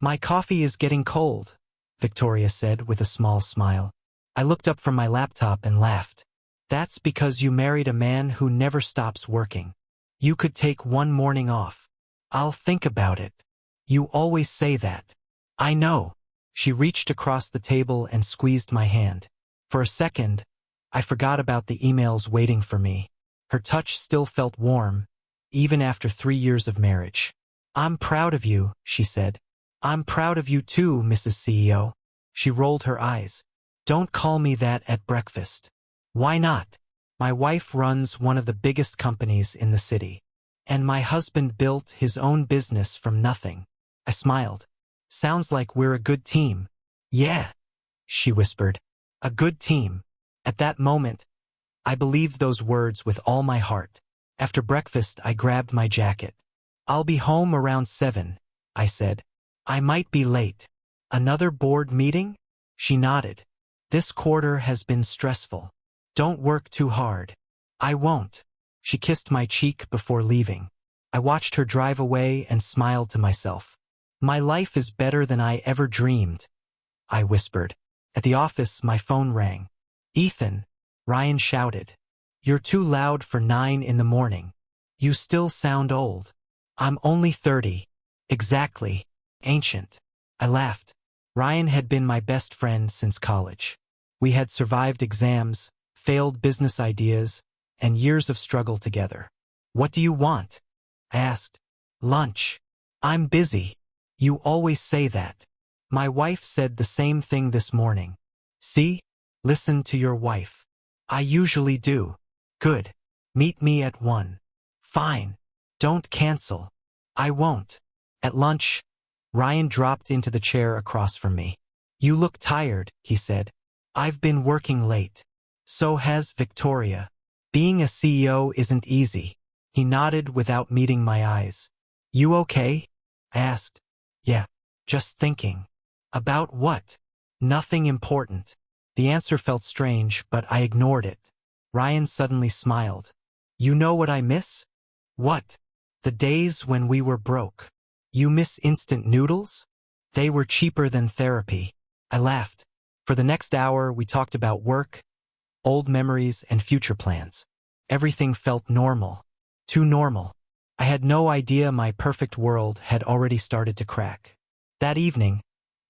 My coffee is getting cold, Victoria said with a small smile. I looked up from my laptop and laughed. That's because you married a man who never stops working. You could take one morning off. I'll think about it. You always say that. I know. She reached across the table and squeezed my hand. For a second, I forgot about the emails waiting for me. Her touch still felt warm, even after 3 years of marriage. I'm proud of you, she said. I'm proud of you too, Mrs. CEO. She rolled her eyes. Don't call me that at breakfast. Why not? My wife runs one of the biggest companies in the city. And my husband built his own business from nothing. I smiled. Sounds like we're a good team. Yeah, she whispered. A good team. At that moment, I believed those words with all my heart. After breakfast, I grabbed my jacket. I'll be home around 7, I said. I might be late. Another board meeting? She nodded. This quarter has been stressful. Don't work too hard. I won't. She kissed my cheek before leaving. I watched her drive away and smiled to myself. My life is better than I ever dreamed, I whispered. At the office, my phone rang. Ethan, Ryan shouted. You're too loud for 9 in the morning. You still sound old. I'm only 30. Exactly. Ancient. I laughed. Ryan had been my best friend since college. We had survived exams, failed business ideas, and years of struggle together. What do you want? I asked. Lunch. I'm busy. You always say that. My wife said the same thing this morning. See? Listen to your wife. I usually do. Good. Meet me at 1. Fine. Don't cancel. I won't. At lunch, Ryan dropped into the chair across from me. You look tired, he said. I've been working late. So has Victoria. Being a CEO isn't easy. He nodded without meeting my eyes. You okay? I asked. Yeah. Just thinking. About what? Nothing important. The answer felt strange, but I ignored it. Ryan suddenly smiled. You know what I miss? What? The days when we were broke. You miss instant noodles? They were cheaper than therapy. I laughed. For the next hour, we talked about work, old memories, and future plans. Everything felt normal. Too normal. I had no idea my perfect world had already started to crack. That evening,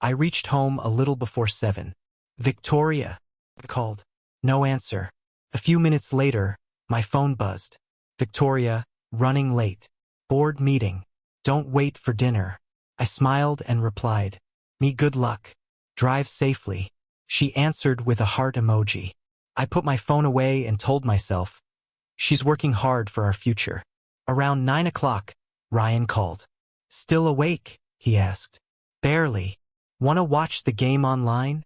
I reached home a little before 7. Victoria, I called. No answer. A few minutes later, my phone buzzed. Victoria, running late. Board meeting. Don't wait for dinner. I smiled and replied. Me good luck. Drive safely. She answered with a heart emoji. I put my phone away and told myself, she's working hard for our future. Around 9 o'clock, Ryan called. Still awake? He asked. Barely. Wanna watch the game online?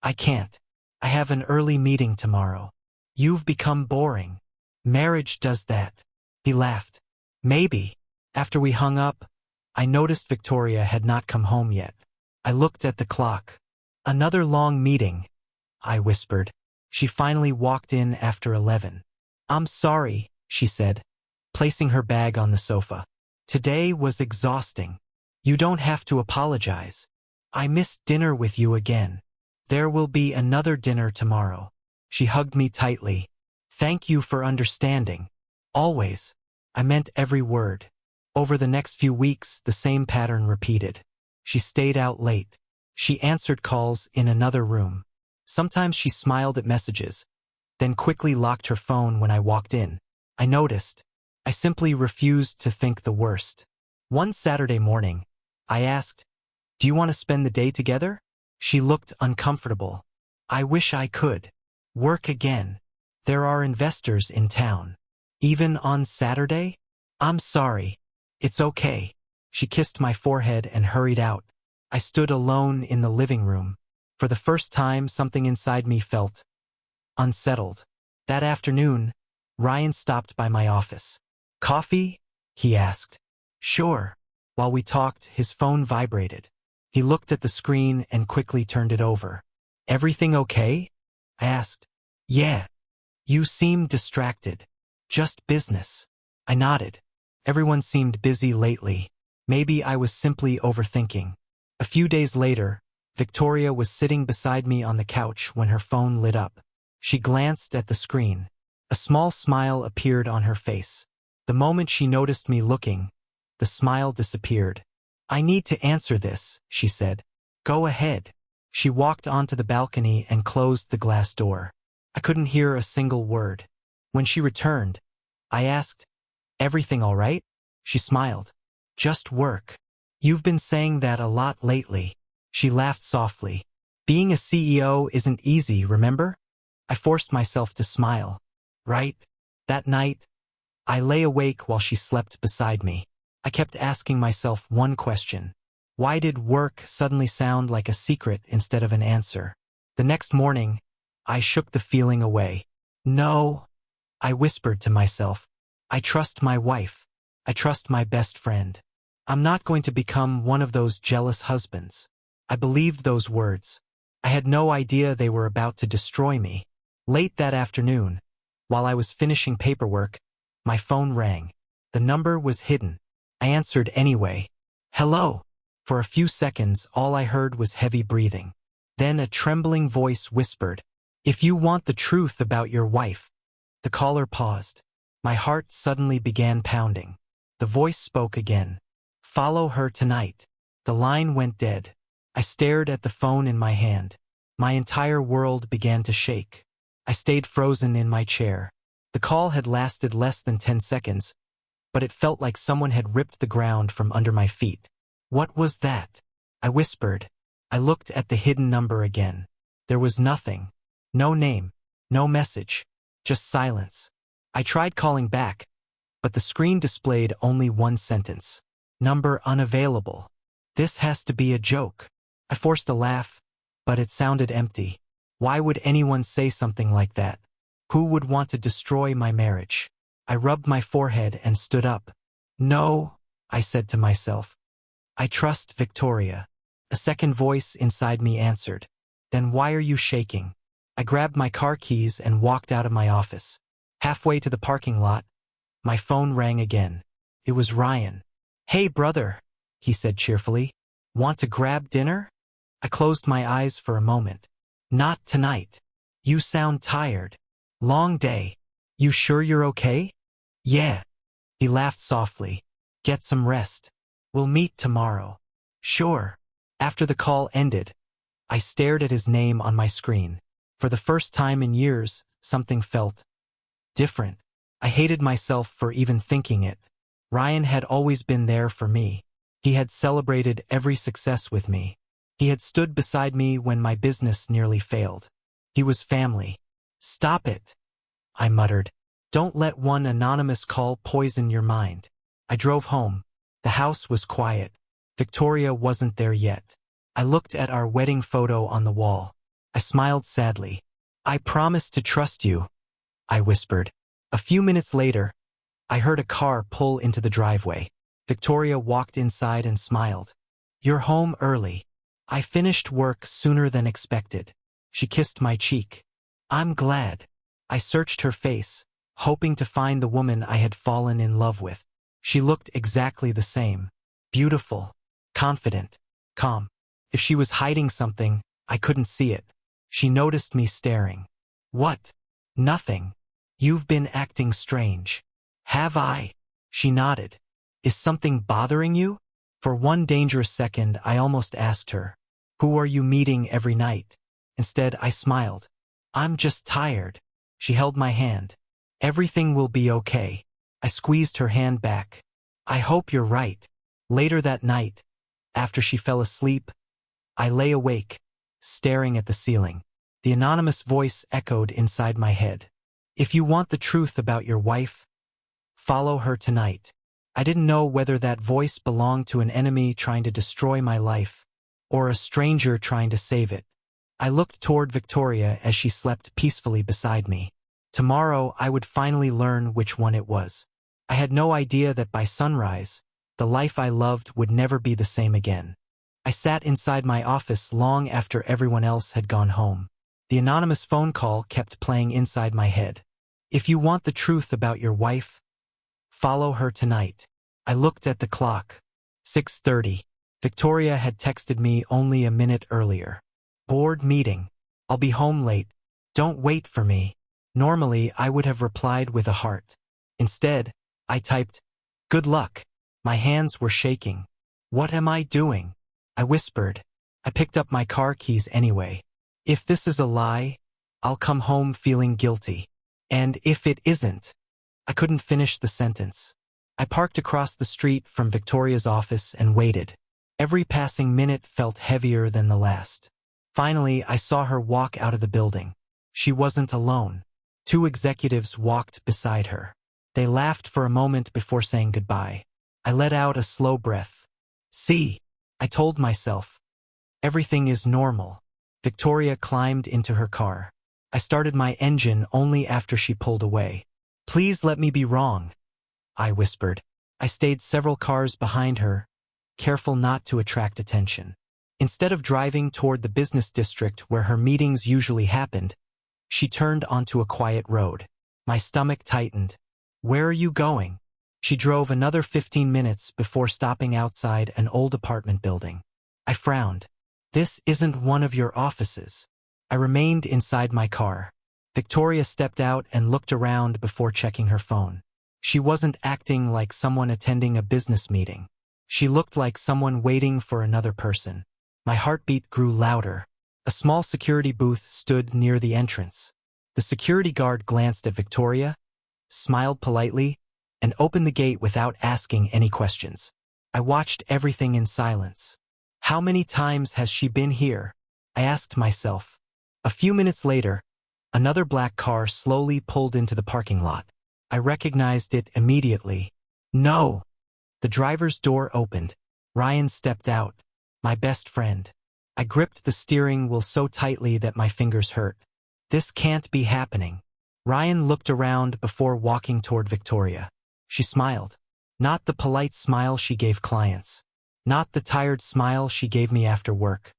I can't. I have an early meeting tomorrow. You've become boring. Marriage does that. He laughed. Maybe. After we hung up, I noticed Victoria had not come home yet. I looked at the clock. Another long meeting, I whispered. She finally walked in after 11. I'm sorry, she said, placing her bag on the sofa. Today was exhausting. You don't have to apologize. I missed dinner with you again. There will be another dinner tomorrow. She hugged me tightly. Thank you for understanding. Always. I meant every word. Over the next few weeks, the same pattern repeated. She stayed out late. She answered calls in another room. Sometimes she smiled at messages, then quickly locked her phone when I walked in. I noticed. I simply refused to think the worst. One Saturday morning, I asked, do you want to spend the day together? She looked uncomfortable. I wish I could. Work again. There are investors in town. Even on Saturday? I'm sorry. It's okay. She kissed my forehead and hurried out. I stood alone in the living room. For the first time, something inside me felt unsettled. That afternoon, Ryan stopped by my office. Coffee? He asked. Sure. While we talked, his phone vibrated. He looked at the screen and quickly turned it over. Everything okay? I asked. Yeah. You seem distracted. Just business. I nodded. Everyone seemed busy lately. Maybe I was simply overthinking. A few days later, Victoria was sitting beside me on the couch when her phone lit up. She glanced at the screen. A small smile appeared on her face. The moment she noticed me looking, the smile disappeared. "I need to answer this," she said. "Go ahead." She walked onto the balcony and closed the glass door. I couldn't hear a single word. When she returned, I asked, "Everything all right?" She smiled. "Just work. You've been saying that a lot lately." She laughed softly. "Being a CEO isn't easy, remember?" I forced myself to smile. "Right." That night, I lay awake while she slept beside me. I kept asking myself one question. Why did work suddenly sound like a secret instead of an answer? The next morning, I shook the feeling away. "No," I whispered to myself. "I trust my wife. I trust my best friend. I'm not going to become one of those jealous husbands." I believed those words. I had no idea they were about to destroy me. Late that afternoon, while I was finishing paperwork, my phone rang. The number was hidden. I answered anyway. "Hello." For a few seconds, all I heard was heavy breathing. Then a trembling voice whispered, "If you want the truth about your wife." The caller paused. My heart suddenly began pounding. The voice spoke again. "Follow her tonight." The line went dead. I stared at the phone in my hand. My entire world began to shake. I stayed frozen in my chair. The call had lasted less than 10 seconds, but it felt like someone had ripped the ground from under my feet. "What was that?" I whispered. I looked at the hidden number again. There was nothing. No name. No message. Just silence. I tried calling back, but the screen displayed only one sentence. "Number unavailable." This has to be a joke. I forced a laugh, but it sounded empty. Why would anyone say something like that? Who would want to destroy my marriage? I rubbed my forehead and stood up. "No," I said to myself. "I trust Victoria." A second voice inside me answered. "Then why are you shaking?" I grabbed my car keys and walked out of my office. Halfway to the parking lot, my phone rang again. It was Ryan. "Hey, brother," he said cheerfully. "Want to grab dinner?" I closed my eyes for a moment. "Not tonight. You sound tired. Long day. You sure you're okay?" "Yeah." He laughed softly. "Get some rest. We'll meet tomorrow." "Sure." After the call ended, I stared at his name on my screen. For the first time in years, something felt different. I hated myself for even thinking it. Ryan had always been there for me. He had celebrated every success with me. He had stood beside me when my business nearly failed. He was family. "Stop it," I muttered. "Don't let one anonymous call poison your mind." I drove home. The house was quiet. Victoria wasn't there yet. I looked at our wedding photo on the wall. I smiled sadly. "I promise to trust you," I whispered. A few minutes later, I heard a car pull into the driveway. Victoria walked inside and smiled. "You're home early." "I finished work sooner than expected." She kissed my cheek. "I'm glad." I searched her face, hoping to find the woman I had fallen in love with. She looked exactly the same. Beautiful, confident, calm. If she was hiding something, I couldn't see it. She noticed me staring. "What?" "Nothing. You've been acting strange." "Have I?" She nodded. "Is something bothering you?" For one dangerous second, I almost asked her, "Who are you meeting every night?" Instead, I smiled. "I'm just tired." She held my hand. "Everything will be okay." I squeezed her hand back. "I hope you're right." Later that night, after she fell asleep, I lay awake, staring at the ceiling. The anonymous voice echoed inside my head. "If you want the truth about your wife, follow her tonight." I didn't know whether that voice belonged to an enemy trying to destroy my life, or a stranger trying to save it. I looked toward Victoria as she slept peacefully beside me. Tomorrow I would finally learn which one it was. I had no idea that by sunrise, the life I loved would never be the same again. I sat inside my office long after everyone else had gone home. The anonymous phone call kept playing inside my head. "If you want the truth about your wife, follow her tonight." I looked at the clock. 6:30. Victoria had texted me only a minute earlier. Board meeting. I'll be home late. Don't wait for me. Normally, I would have replied with a heart. Instead, I typed, good luck. My hands were shaking. What am I doing? I whispered. I picked up my car keys anyway. If this is a lie, I'll come home feeling guilty. And if it isn't, I couldn't finish the sentence. I parked across the street from Victoria's office and waited. Every passing minute felt heavier than the last. Finally, I saw her walk out of the building. She wasn't alone. 2 executives walked beside her. They laughed for a moment before saying goodbye. I let out a slow breath. See, I told myself. Everything is normal. Victoria climbed into her car. I started my engine only after she pulled away. Please let me be wrong, I whispered. I stayed several cars behind her, careful not to attract attention. Instead of driving toward the business district where her meetings usually happened, she turned onto a quiet road. My stomach tightened. Where are you going? She drove another 15 minutes before stopping outside an old apartment building. I frowned. This isn't one of your offices. I remained inside my car. Victoria stepped out and looked around before checking her phone. She wasn't acting like someone attending a business meeting. She looked like someone waiting for another person. My heartbeat grew louder. A small security booth stood near the entrance. The security guard glanced at Victoria, smiled politely, and opened the gate without asking any questions. I watched everything in silence. How many times has she been here? I asked myself. A few minutes later, another black car slowly pulled into the parking lot. I recognized it immediately. No! The driver's door opened. Ryan stepped out. My best friend. I gripped the steering wheel so tightly that my fingers hurt. This can't be happening. Ryan looked around before walking toward Victoria. She smiled. Not the polite smile she gave clients. Not the tired smile she gave me after work.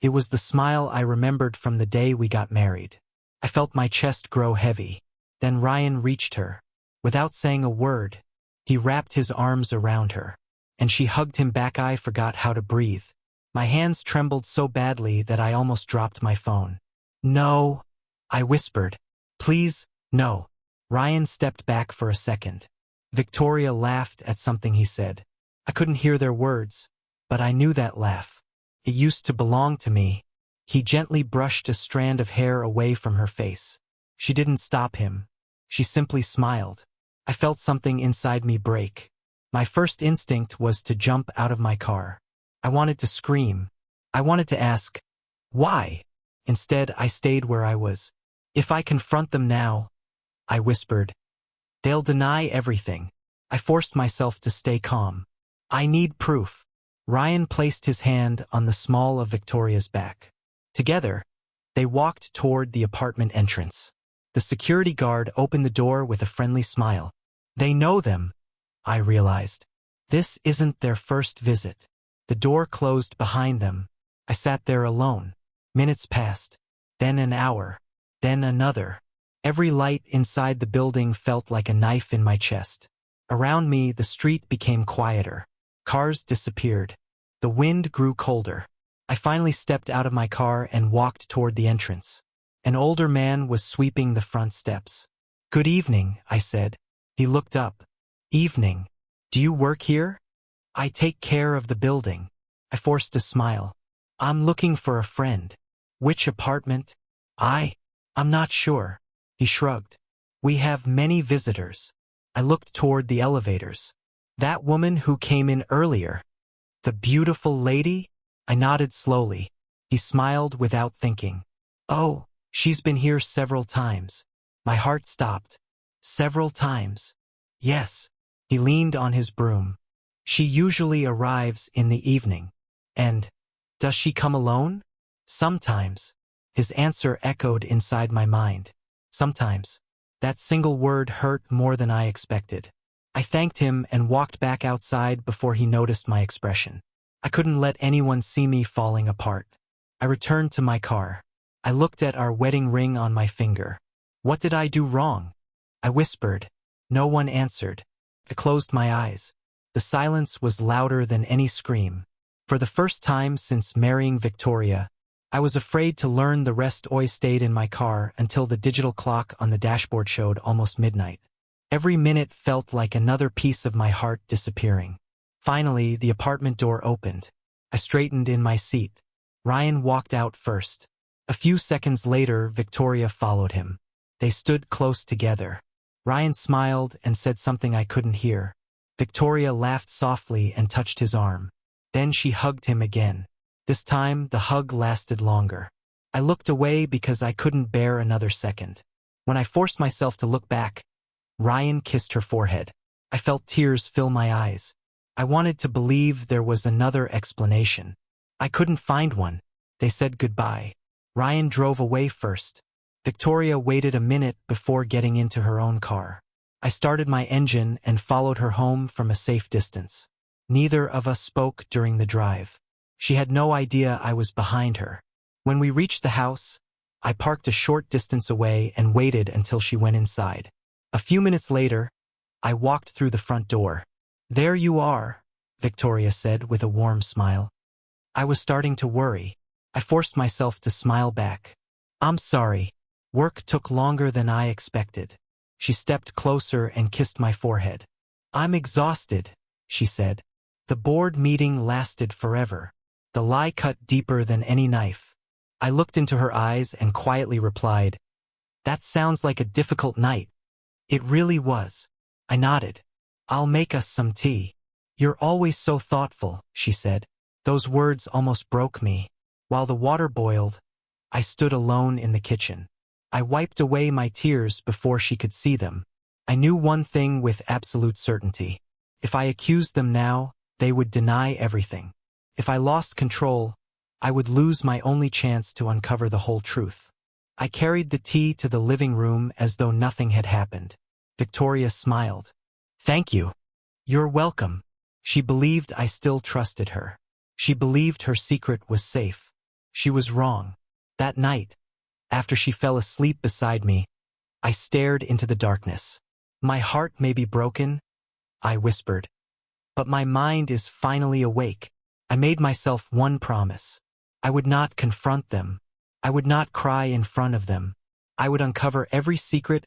It was the smile I remembered from the day we got married. I felt my chest grow heavy. Then Ryan reached her. Without saying a word, he wrapped his arms around her. And she hugged him back. I forgot how to breathe. My hands trembled so badly that I almost dropped my phone. No, I whispered. Please, no. Ryan stepped back for a second. Victoria laughed at something he said. I couldn't hear their words, but I knew that laugh. It used to belong to me. He gently brushed a strand of hair away from her face. She didn't stop him. She simply smiled. I felt something inside me break. My first instinct was to jump out of my car. I wanted to scream. I wanted to ask, why? Instead, I stayed where I was. If I confront them now, I whispered, they'll deny everything. I forced myself to stay calm. I need proof. Ryan placed his hand on the small of Victoria's back. Together, they walked toward the apartment entrance. The security guard opened the door with a friendly smile. They know them, I realized. This isn't their first visit. The door closed behind them. I sat there alone. Minutes passed. Then an hour. Then another. Every light inside the building felt like a knife in my chest. Around me, the street became quieter. Cars disappeared. The wind grew colder. I finally stepped out of my car and walked toward the entrance. An older man was sweeping the front steps. Good evening, I said. He looked up. Evening. Do you work here? I take care of the building. I forced a smile. I'm looking for a friend. Which apartment? I'm not sure. He shrugged. We have many visitors. I looked toward the elevators. That woman who came in earlier. The beautiful lady? I nodded slowly. He smiled without thinking. Oh, she's been here several times. My heart stopped. Several times. Yes. He leaned on his broom. She usually arrives in the evening. And, does she come alone? Sometimes. His answer echoed inside my mind. Sometimes. That single word hurt more than I expected. I thanked him and walked back outside before he noticed my expression. I couldn't let anyone see me falling apart. I returned to my car. I looked at our wedding ring on my finger. What did I do wrong? I whispered. No one answered. I closed my eyes. The silence was louder than any scream. For the first time since marrying Victoria, I was afraid to learn the rest. I stayed in my car until the digital clock on the dashboard showed almost midnight. Every minute felt like another piece of my heart disappearing. Finally, the apartment door opened. I straightened in my seat. Ryan walked out first. A few seconds later, Victoria followed him. They stood close together. Ryan smiled and said something I couldn't hear. Victoria laughed softly and touched his arm. Then she hugged him again. This time, the hug lasted longer. I looked away because I couldn't bear another second. When I forced myself to look back, Ryan kissed her forehead. I felt tears fill my eyes. I wanted to believe there was another explanation. I couldn't find one. They said goodbye. Ryan drove away first. Victoria waited a minute before getting into her own car. I started my engine and followed her home from a safe distance. Neither of us spoke during the drive. She had no idea I was behind her. When we reached the house, I parked a short distance away and waited until she went inside. A few minutes later, I walked through the front door. "There you are," Victoria said with a warm smile. I was starting to worry. I forced myself to smile back. "I'm sorry. Work took longer than I expected." She stepped closer and kissed my forehead. "I'm exhausted," she said. The board meeting lasted forever. The lie cut deeper than any knife. I looked into her eyes and quietly replied, "That sounds like a difficult night." It really was. I nodded. "I'll make us some tea." "You're always so thoughtful," she said. Those words almost broke me. While the water boiled, I stood alone in the kitchen. I wiped away my tears before she could see them. I knew one thing with absolute certainty. If I accused them now, they would deny everything. If I lost control, I would lose my only chance to uncover the whole truth. I carried the tea to the living room as though nothing had happened. Victoria smiled. "Thank you." "You're welcome." She believed I still trusted her. She believed her secret was safe. She was wrong. That night, after she fell asleep beside me, I stared into the darkness. "My heart may be broken," I whispered, "but my mind is finally awake." I made myself one promise. I would not confront them. I would not cry in front of them. I would uncover every secret,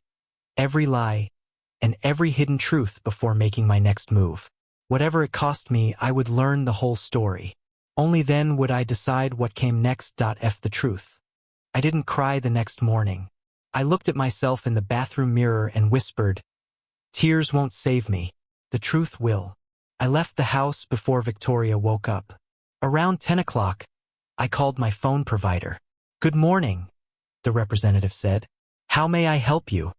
every lie, and every hidden truth before making my next move. Whatever it cost me, I would learn the whole story. Only then would I decide what came next. F the truth. I didn't cry the next morning. I looked at myself in the bathroom mirror and whispered, "Tears won't save me. The truth will." I left the house before Victoria woke up. Around 10 o'clock, I called my phone provider. "Good morning," the representative said. "How may I help you?"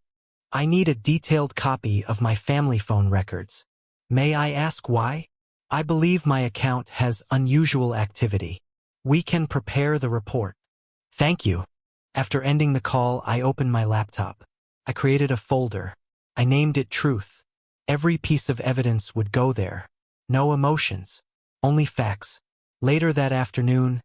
"I need a detailed copy of my family phone records." "May I ask why?" "I believe my account has unusual activity." "We can prepare the report." "Thank you." After ending the call, I opened my laptop. I created a folder. I named it Truth. Every piece of evidence would go there. No emotions, only facts. Later that afternoon,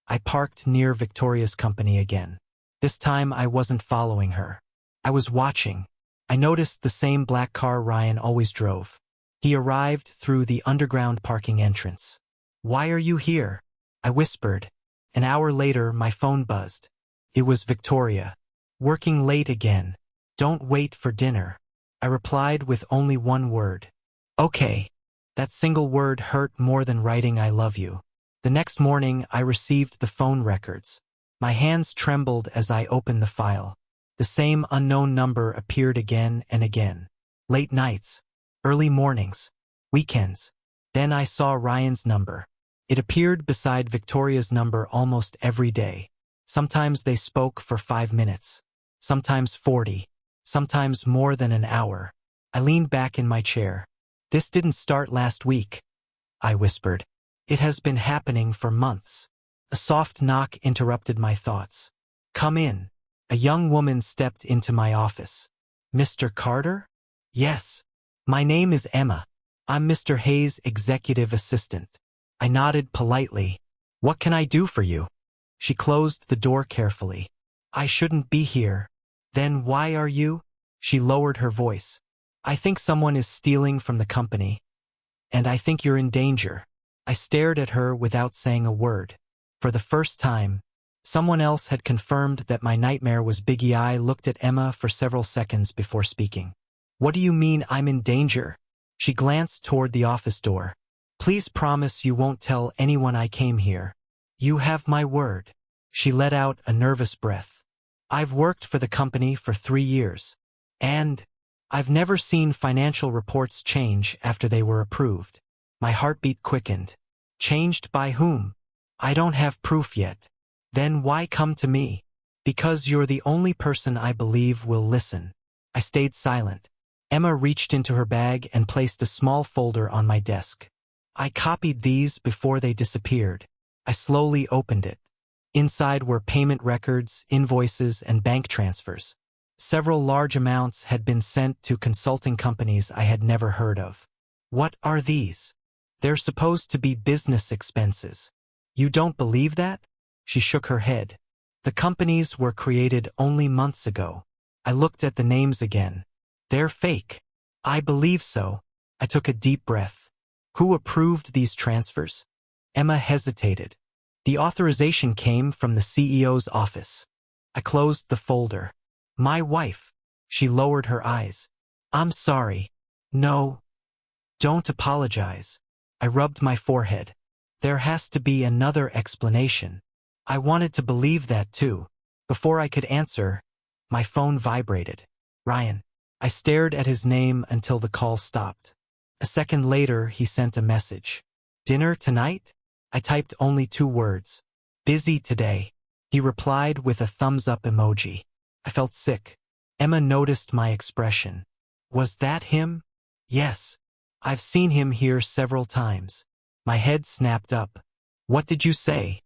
I parked near Victoria's company again. This time I wasn't following her. I was watching. I noticed the same black car Ryan always drove. He arrived through the underground parking entrance. "Why are you here?" I whispered. An hour later, my phone buzzed. It was Victoria. "Working late again. Don't wait for dinner." I replied with only one word. "Okay." That single word hurt more than writing "I love you." The next morning, I received the phone records. My hands trembled as I opened the file. The same unknown number appeared again and again. Late nights, early mornings, weekends. Then I saw Ryan's number. It appeared beside Victoria's number almost every day. Sometimes they spoke for 5 minutes, sometimes 40, sometimes more than an hour. I leaned back in my chair. "This didn't start last week," I whispered. "It has been happening for months." A soft knock interrupted my thoughts. "Come in." A young woman stepped into my office. "Mr. Carter?" "Yes. My name is Emma. I'm Mr. Hayes' executive assistant." I nodded politely. "What can I do for you?" She closed the door carefully. "I shouldn't be here." "Then why are you?" She lowered her voice. "I think someone is stealing from the company, and I think you're in danger." I stared at her without saying a word. For the first time, someone else had confirmed that my nightmare was Biggie. I looked at Emma for several seconds before speaking. What do you mean I'm in danger? She glanced toward the office door. Please promise you won't tell anyone I came here. You have my word. She let out a nervous breath. I've worked for the company for 3 years. And I've never seen financial reports change after they were approved. My heartbeat quickened. Changed by whom? I don't have proof yet. Then why come to me? Because you're the only person I believe will listen. I stayed silent. Emma reached into her bag and placed a small folder on my desk. I copied these before they disappeared. I slowly opened it. Inside were payment records, invoices, and bank transfers. Several large amounts had been sent to consulting companies I had never heard of. What are these? They're supposed to be business expenses. You don't believe that? She shook her head. The companies were created only months ago. I looked at the names again. They're fake. I believe so. I took a deep breath. Who approved these transfers? Emma hesitated. The authorization came from the CEO's office. I closed the folder. My wife. She lowered her eyes. I'm sorry. No. Don't apologize. I rubbed my forehead. There has to be another explanation. I wanted to believe that too. Before I could answer, my phone vibrated. Ryan. I stared at his name until the call stopped. A second later, he sent a message. Dinner tonight? I typed only 2 words. Busy today. He replied with a thumbs-up emoji. I felt sick. Emma noticed my expression. Was that him? Yes. I've seen him here several times. My head snapped up. What did you say?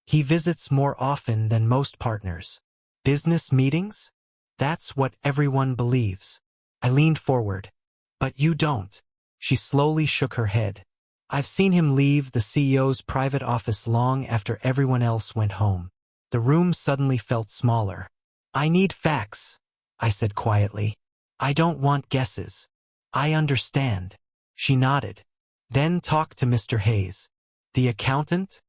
He visits more often than most partners. Business meetings? That's what everyone believes. I leaned forward. But you don't. She slowly shook her head. I've seen him leave the CEO's private office long after everyone else went home. The room suddenly felt smaller. I need facts, I said quietly. I don't want guesses. I understand. She nodded. Then talk to Mr. Hayes. The accountant?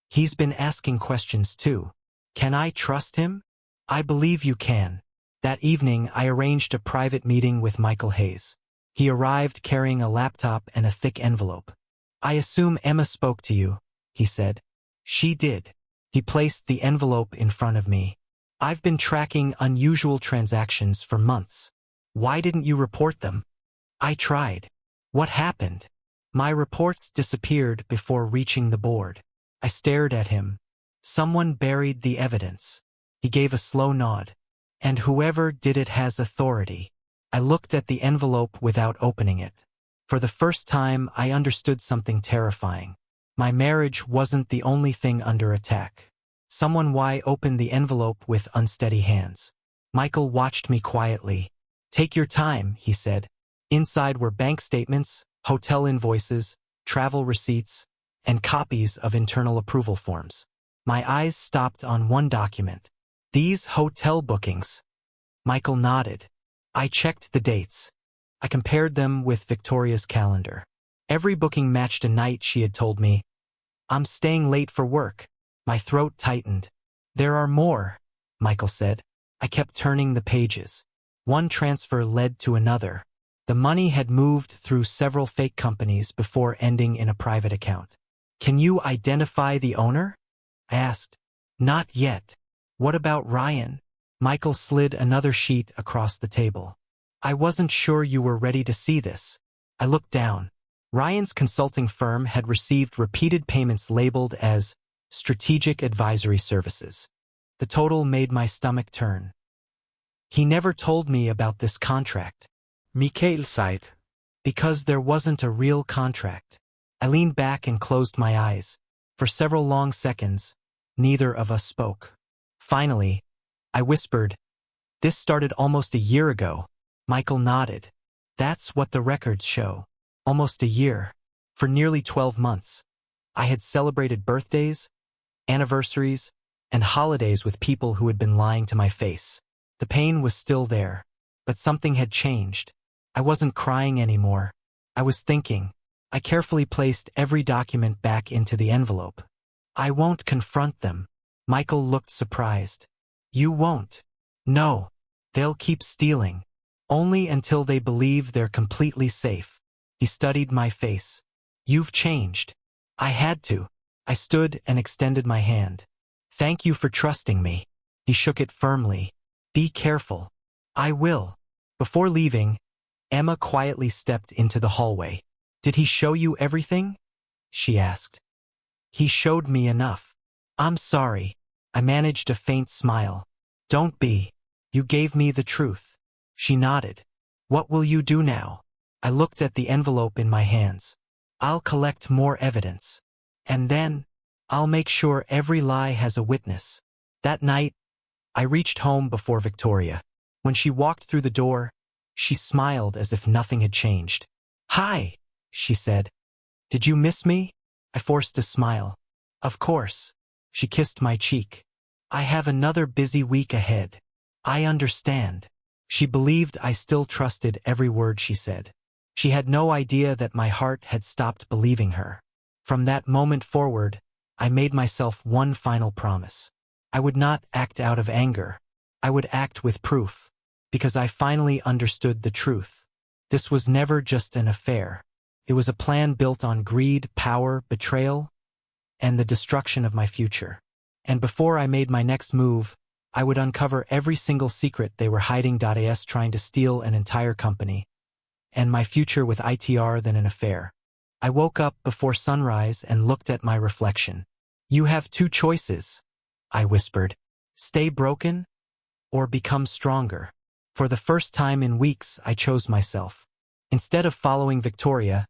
He's been asking questions too. Can I trust him? I believe you can. That evening, I arranged a private meeting with Michael Hayes. He arrived carrying a laptop and a thick envelope. I assume Emma spoke to you, he said. She did. He placed the envelope in front of me. I've been tracking unusual transactions for months. Why didn't you report them? I tried. What happened? My reports disappeared before reaching the board. I stared at him. Someone buried the evidence. He gave a slow nod. And whoever did it has authority. I looked at the envelope without opening it. For the first time, I understood something terrifying. My marriage wasn't the only thing under attack. Someone opened the envelope with unsteady hands. Michael watched me quietly. Take your time, he said. Inside were bank statements, hotel invoices, travel receipts, and copies of internal approval forms. My eyes stopped on one document. These hotel bookings. Michael nodded. I checked the dates. I compared them with Victoria's calendar. Every booking matched a night she had told me. I'm staying late for work. My throat tightened. There are more, Michael said. I kept turning the pages. One transfer led to another. The money had moved through several fake companies before ending in a private account. Can you identify the owner? I asked. Not yet. What about Ryan? Michael slid another sheet across the table. I wasn't sure you were ready to see this. I looked down. Ryan's consulting firm had received repeated payments labeled as Strategic Advisory Services. The total made my stomach turn. He never told me about this contract. Mikhail sighed. Because there wasn't a real contract. I leaned back and closed my eyes. For several long seconds, neither of us spoke. Finally, I whispered, "This started almost a year ago." Michael nodded. That's what the records show. Almost a year. For nearly 12 months. I had celebrated birthdays, anniversaries, and holidays with people who had been lying to my face. The pain was still there, but something had changed. I wasn't crying anymore. I was thinking. I carefully placed every document back into the envelope. I won't confront them. Michael looked surprised. You won't? No. They'll keep stealing. Only until they believe they're completely safe. He studied my face. You've changed. I had to. I stood and extended my hand. Thank you for trusting me. He shook it firmly. Be careful. I will. Before leaving, Emma quietly stepped into the hallway. Did he show you everything? She asked. He showed me enough. I'm sorry. I managed a faint smile. Don't be. You gave me the truth. She nodded. What will you do now? I looked at the envelope in my hands. I'll collect more evidence. And then, I'll make sure every lie has a witness. That night, I reached home before Victoria. When she walked through the door, she smiled as if nothing had changed. Hi, she said. Did you miss me? I forced a smile. Of course. She kissed my cheek. I have another busy week ahead. I understand. She believed I still trusted every word she said. She had no idea that my heart had stopped believing her. From that moment forward, I made myself one final promise. I would not act out of anger. I would act with proof, because I finally understood the truth. This was never just an affair. It was a plan built on greed, power, betrayal, and the destruction of my future. And before I made my next move, I would uncover every single secret they were hiding. As trying to steal an entire company, and my future with ITR than an affair. I woke up before sunrise and looked at my reflection. You have two choices, I whispered. Stay broken, or become stronger. For the first time in weeks, I chose myself. Instead of following Victoria,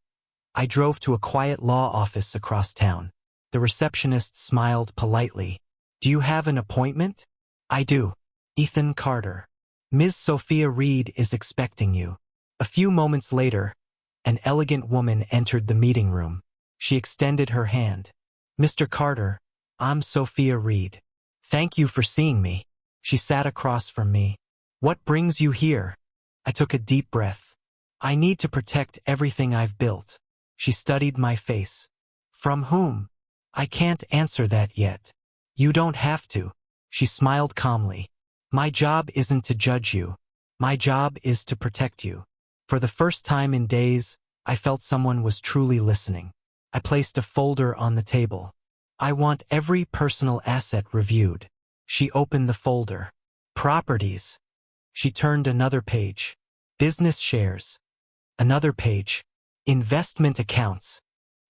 I drove to a quiet law office across town. The receptionist smiled politely. Do you have an appointment? I do. Ethan Carter. Ms. Sophia Reed is expecting you. A few moments later, an elegant woman entered the meeting room. She extended her hand. Mr. Carter, I'm Sophia Reed. Thank you for seeing me. She sat across from me. What brings you here? I took a deep breath. I need to protect everything I've built. She studied my face. From whom? I can't answer that yet. You don't have to. She smiled calmly. My job isn't to judge you. My job is to protect you. For the first time in days, I felt someone was truly listening. I placed a folder on the table. I want every personal asset reviewed. She opened the folder. Properties. She turned another page. Business shares. Another page. Investment accounts.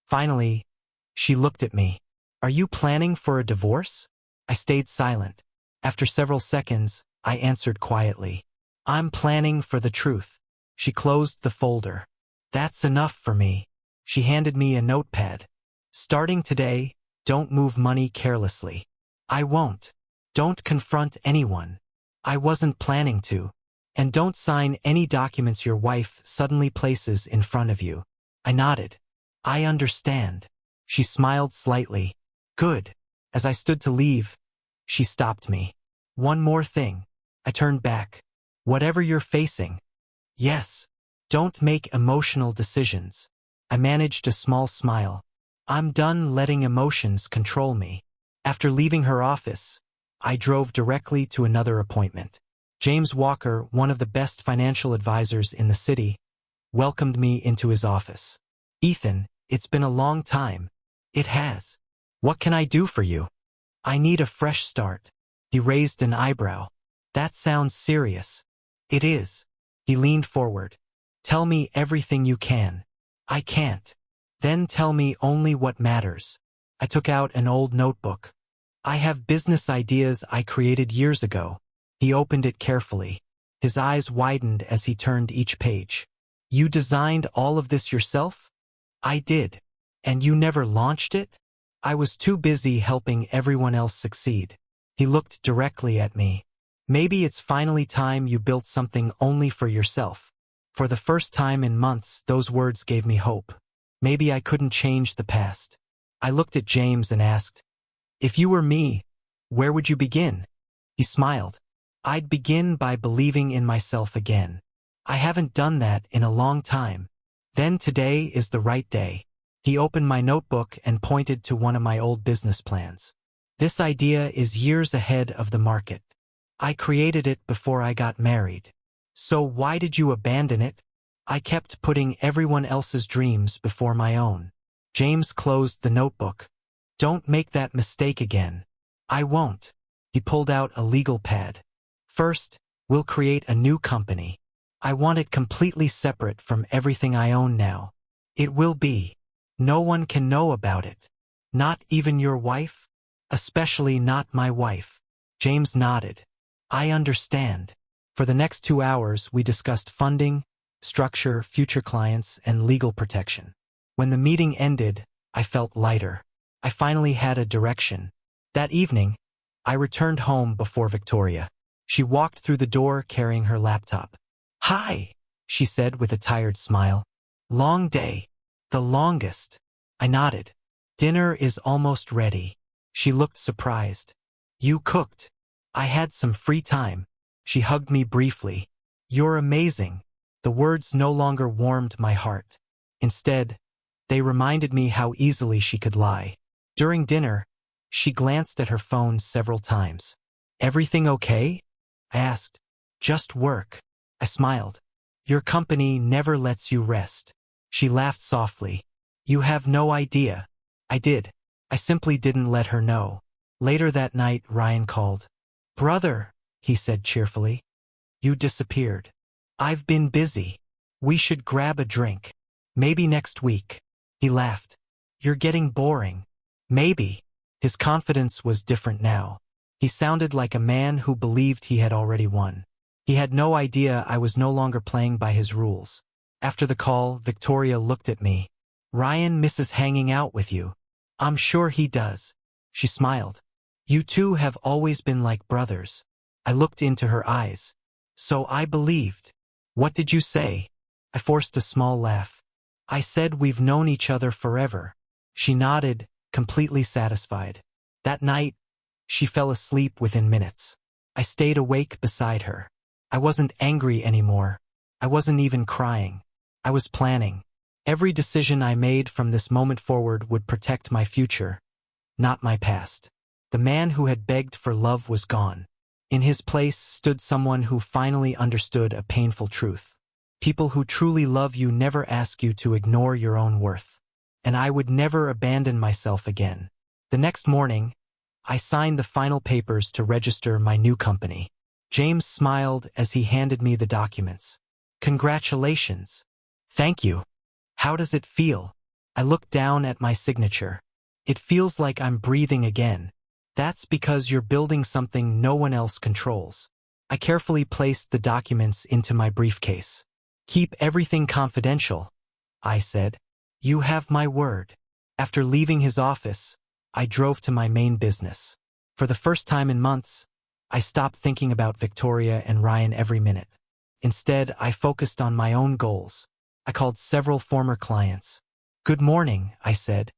Finally, she looked at me. Are you planning for a divorce? I stayed silent. After several seconds, I answered quietly. I'm planning for the truth. She closed the folder. That's enough for me. She handed me a notepad. Starting today, don't move money carelessly. I won't. Don't confront anyone. I wasn't planning to. And don't sign any documents your wife suddenly places in front of you. I nodded. I understand. She smiled slightly. Good. As I stood to leave, she stopped me. One more thing. I turned back. Whatever you're facing. Yes. Don't make emotional decisions. I managed a small smile. I'm done letting emotions control me. After leaving her office, I drove directly to another appointment. James Walker, one of the best financial advisors in the city, welcomed me into his office. Ethan, it's been a long time. It has. What can I do for you? I need a fresh start. He raised an eyebrow. That sounds serious. It is. He leaned forward. Tell me everything you can. I can't. Then tell me only what matters. I took out an old notebook. I have business ideas I created years ago. He opened it carefully. His eyes widened as he turned each page. You designed all of this yourself? I did. And you never launched it? I was too busy helping everyone else succeed. He looked directly at me. Maybe it's finally time you built something only for yourself. For the first time in months, those words gave me hope. Maybe I couldn't change the past. I looked at James and asked, if you were me, where would you begin? He smiled. I'd begin by believing in myself again. I haven't done that in a long time. Then today is the right day. He opened my notebook and pointed to one of my old business plans. This idea is years ahead of the market. I created it before I got married. So why did you abandon it? I kept putting everyone else's dreams before my own. James closed the notebook. Don't make that mistake again. I won't. He pulled out a legal pad. First, we'll create a new company. I want it completely separate from everything I own now. It will be. No one can know about it. Not even your wife? Especially not my wife. James nodded. I understand. For the next 2 hours, we discussed funding, structure, future clients, and legal protection. When the meeting ended, I felt lighter. I finally had a direction. That evening, I returned home before Victoria. She walked through the door carrying her laptop. Hi, she said with a tired smile. Long day. The longest. I nodded. Dinner is almost ready. She looked surprised. You cooked. I had some free time. She hugged me briefly. You're amazing. The words no longer warmed my heart. Instead, they reminded me how easily she could lie. During dinner, she glanced at her phone several times. Everything okay? I asked. Just work. I smiled. Your company never lets you rest. She laughed softly. You have no idea. I did. I simply didn't let her know. Later that night, Ryan called. Brother, he said cheerfully. You disappeared. I've been busy. We should grab a drink. Maybe next week. He laughed. You're getting boring. Maybe. His confidence was different now. He sounded like a man who believed he had already won. He had no idea I was no longer playing by his rules. After the call, Victoria looked at me. Ryan misses hanging out with you. I'm sure he does. She smiled. You two have always been like brothers. I looked into her eyes. So I believed. What did you say? I forced a small laugh. I said we've known each other forever. She nodded, completely satisfied. That night, she fell asleep within minutes. I stayed awake beside her. I wasn't angry anymore. I wasn't even crying. I was planning. Every decision I made from this moment forward would protect my future, not my past. The man who had begged for love was gone. In his place stood someone who finally understood a painful truth. People who truly love you never ask you to ignore your own worth. And I would never abandon myself again. The next morning, I signed the final papers to register my new company. James smiled as he handed me the documents. Congratulations. Thank you. How does it feel? I looked down at my signature. It feels like I'm breathing again. That's because you're building something no one else controls. I carefully placed the documents into my briefcase. Keep everything confidential, I said. You have my word. After leaving his office, I drove to my main business. For the first time in months, I stopped thinking about Victoria and Ryan every minute. Instead, I focused on my own goals. I called several former clients. Good morning, I said.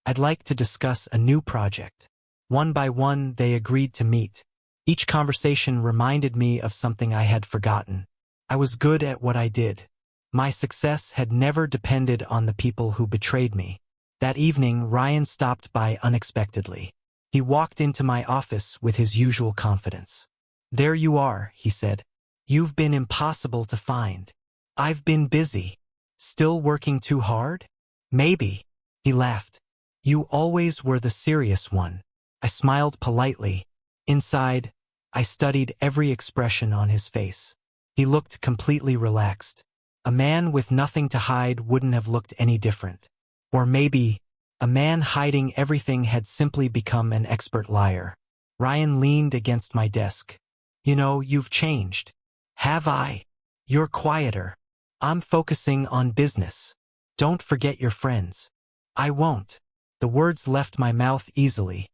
I'd like to discuss a new project. One by one, they agreed to meet. Each conversation reminded me of something I had forgotten. I was good at what I did. My success had never depended on the people who betrayed me. That evening, Ryan stopped by unexpectedly. He walked into my office with his usual confidence. There you are, he said. You've been impossible to find. I've been busy. Still working too hard? Maybe. He laughed. You always were the serious one. I smiled politely. Inside, I studied every expression on his face. He looked completely relaxed. A man with nothing to hide wouldn't have looked any different. Or maybe, a man hiding everything had simply become an expert liar. Ryan leaned against my desk. You know, you've changed. Have I? You're quieter. I'm focusing on business. Don't forget your friends. I won't. The words left my mouth easily,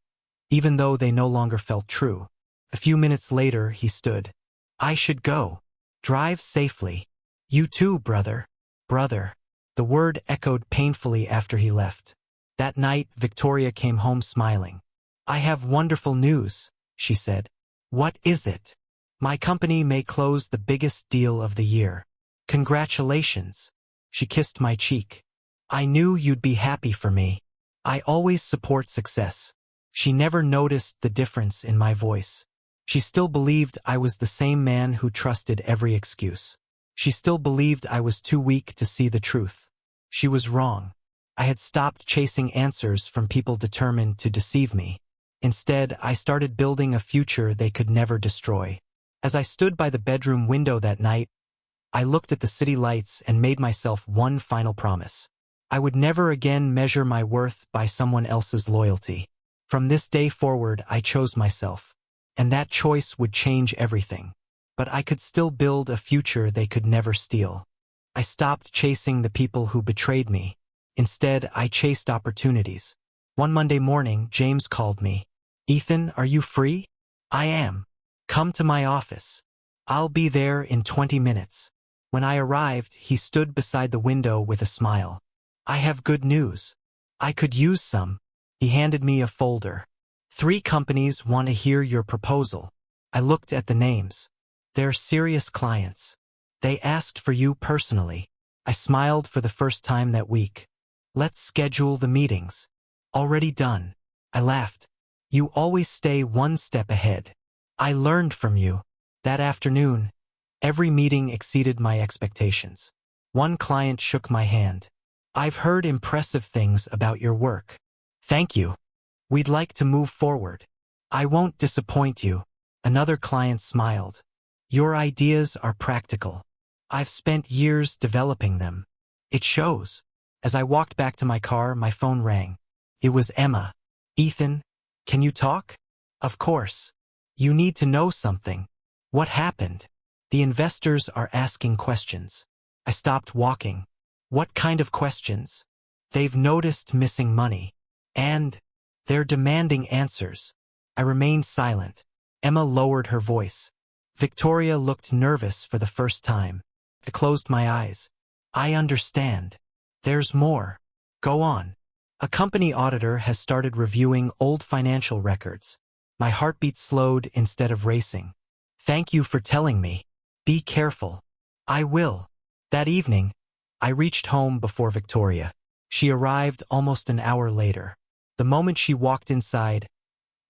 even though they no longer felt true. A few minutes later, he stood. I should go. Drive safely. You too, brother. Brother. The word echoed painfully after he left. That night, Victoria came home smiling. I have wonderful news, she said. What is it? My company may close the biggest deal of the year. Congratulations. She kissed my cheek. I knew you'd be happy for me. I always support success. She never noticed the difference in my voice. She still believed I was the same man who trusted every excuse. She still believed I was too weak to see the truth. She was wrong. I had stopped chasing answers from people determined to deceive me. Instead, I started building a future they could never destroy. As I stood by the bedroom window that night, I looked at the city lights and made myself one final promise. I would never again measure my worth by someone else's loyalty. From this day forward, I chose myself. And that choice would change everything. But I could still build a future they could never steal. I stopped chasing the people who betrayed me. Instead, I chased opportunities. One Monday morning, James called me. "Ethan, are you free?" "I am. Come to my office. I'll be there in 20 minutes. When I arrived, he stood beside the window with a smile. "I have good news. I could use some." He handed me a folder. "3 companies want to hear your proposal." I looked at the names. They're serious clients. They asked for you personally. I smiled for the first time that week. "Let's schedule the meetings." "Already done." I laughed. "You always stay one step ahead. I learned from you." That afternoon, every meeting exceeded my expectations. One client shook my hand. "I've heard impressive things about your work." "Thank you. We'd like to move forward." "I won't disappoint you." Another client smiled. "Your ideas are practical. I've spent years developing them." "It shows." As I walked back to my car, my phone rang. It was Emma. "Ethan, can you talk?" "Of course. You need to know something." "What happened?" "The investors are asking questions." I stopped walking. "What kind of questions?" "They've noticed missing money. And they're demanding answers." I remained silent. Emma lowered her voice. Victoria looked nervous for the first time. I closed my eyes. "I understand. There's more. Go on." "A company auditor has started reviewing old financial records." My heartbeat slowed instead of racing. "Thank you for telling me. Be careful." "I will." That evening, I reached home before Victoria. She arrived almost an hour later. The moment she walked inside,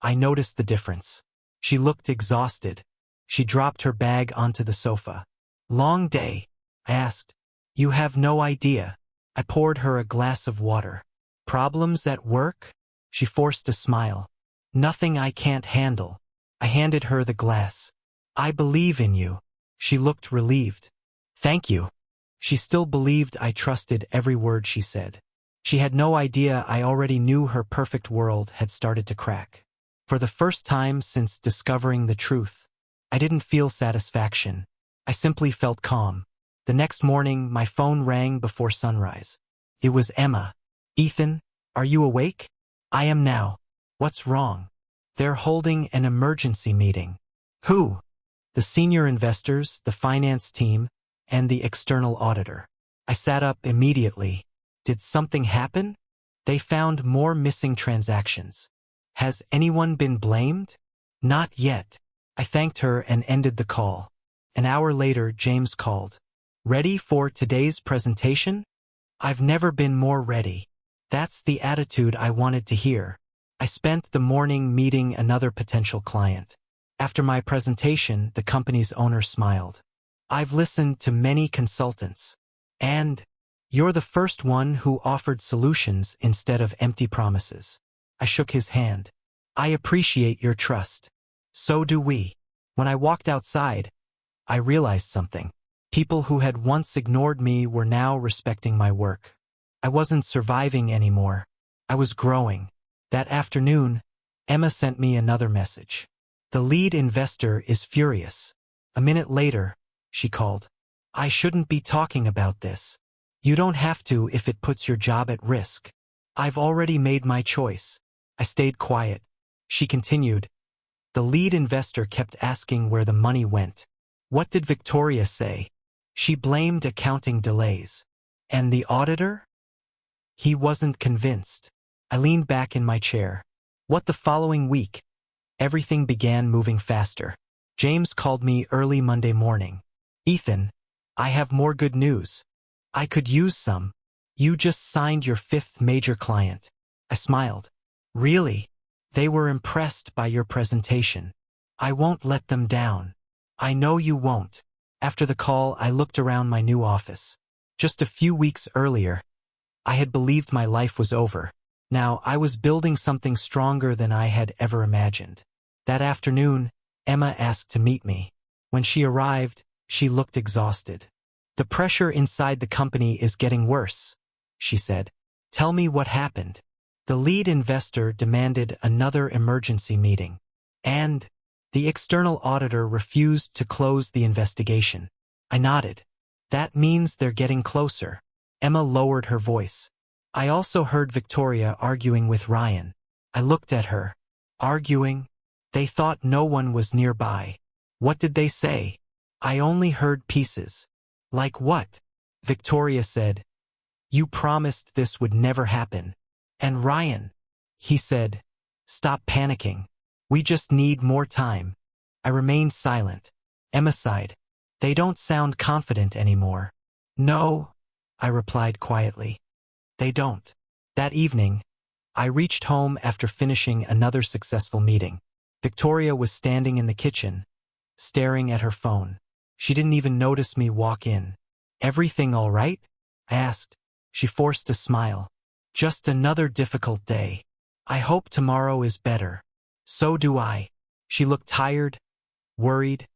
I noticed the difference. She looked exhausted. She dropped her bag onto the sofa. "Long day?" I asked. "You have no idea." I poured her a glass of water. "Problems at work?" She forced a smile. "Nothing I can't handle." I handed her the glass. "I believe in you." She looked relieved. "Thank you." She still believed I trusted every word she said. She had no idea I already knew her perfect world had started to crack. For the first time since discovering the truth, I didn't feel satisfaction. I simply felt calm. The next morning, my phone rang before sunrise. It was Emma. "Ethan, are you awake?" "I am now." "What's wrong?" "They're holding an emergency meeting." "Who?" "The senior investors, the finance team, and the external auditor." I sat up immediately. "Did something happen?" "They found more missing transactions." "Has anyone been blamed?" "Not yet." I thanked her and ended the call. An hour later, James called. "Ready for today's presentation?" "I've never been more ready." That's the attitude I wanted to hear. I spent the morning meeting another potential client. After my presentation, the company's owner smiled. "I've listened to many consultants. And you're the first one who offered solutions instead of empty promises." I shook his hand. "I appreciate your trust." "So do we." When I walked outside, I realized something. People who had once ignored me were now respecting my work. I wasn't surviving anymore. I was growing. That afternoon, Emma sent me another message. "The lead investor is furious." A minute later, she called. "I shouldn't be talking about this." "You don't have to if it puts your job at risk." "I've already made my choice." I stayed quiet. She continued. "The lead investor kept asking where the money went." "What did Victoria say?" "She blamed accounting delays." "And the auditor?" "He wasn't convinced." I leaned back in my chair. What the following week? Everything began moving faster. James called me early Monday morning. "Ethan, I have more good news." "I could use some." You just signed your 5th major client. I smiled. Really? They were impressed by your presentation. I won't let them down. I know you won't. After the call, I looked around my new office. Just a few weeks earlier, I had believed my life was over. Now I was building something stronger than I had ever imagined. That afternoon, Emma asked to meet me. When she arrived, she looked exhausted. The pressure inside the company is getting worse, she said. Tell me what happened. The lead investor demanded another emergency meeting, and the external auditor refused to close the investigation. I nodded. That means they're getting closer. Emma lowered her voice. I also heard Victoria arguing with Ryan. I looked at her. Arguing? They thought no one was nearby. What did they say? I only heard pieces. Like what? Victoria said, You promised this would never happen. And Ryan, he said, Stop panicking. We just need more time. I remained silent. Emma sighed. They don't sound confident anymore. No, I replied quietly. They don't. That evening, I reached home after finishing another successful meeting. Victoria was standing in the kitchen, staring at her phone. She didn't even notice me walk in. Everything all right? I asked. She forced a smile. Just another difficult day. I hope tomorrow is better. So do I. She looked tired, worried,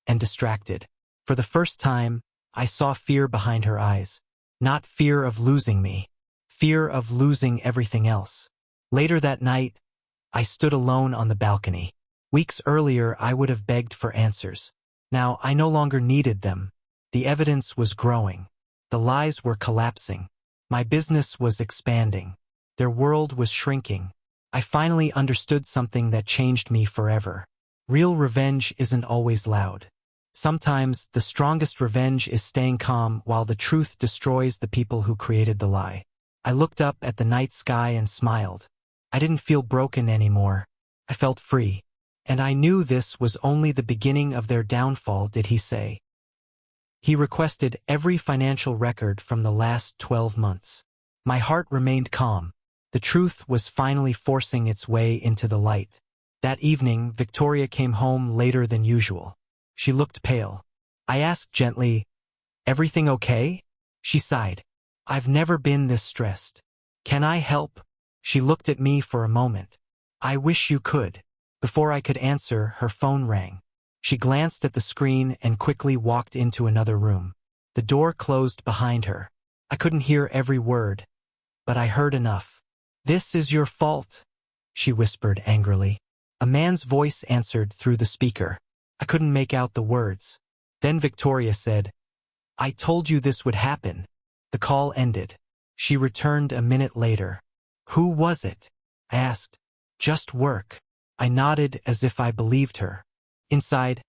and distracted. For the first time, I saw fear behind her eyes. Not fear of losing me. Fear of losing everything else. Later that night, I stood alone on the balcony. Weeks earlier, I would have begged for answers. Now, I no longer needed them. The evidence was growing. The lies were collapsing. My business was expanding. Their world was shrinking. I finally understood something that changed me forever. Real revenge isn't always loud. Sometimes, the strongest revenge is staying calm while the truth destroys the people who created the lie. I looked up at the night sky and smiled. I didn't feel broken anymore. I felt free. And I knew this was only the beginning of their downfall, did he say. He requested every financial record from the last 12 months. My heart remained calm. The truth was finally forcing its way into the light. That evening, Victoria came home later than usual. She looked pale. I asked gently, Everything okay? She sighed. I've never been this stressed. Can I help? She looked at me for a moment. I wish you could. Before I could answer, her phone rang. She glanced at the screen and quickly walked into another room. The door closed behind her. I couldn't hear every word, but I heard enough. This is your fault, she whispered angrily. A man's voice answered through the speaker. I couldn't make out the words. Then Victoria said, I told you this would happen. The call ended. She returned a minute later. Who was it? I asked. Just work. I nodded as if I believed her. Inside,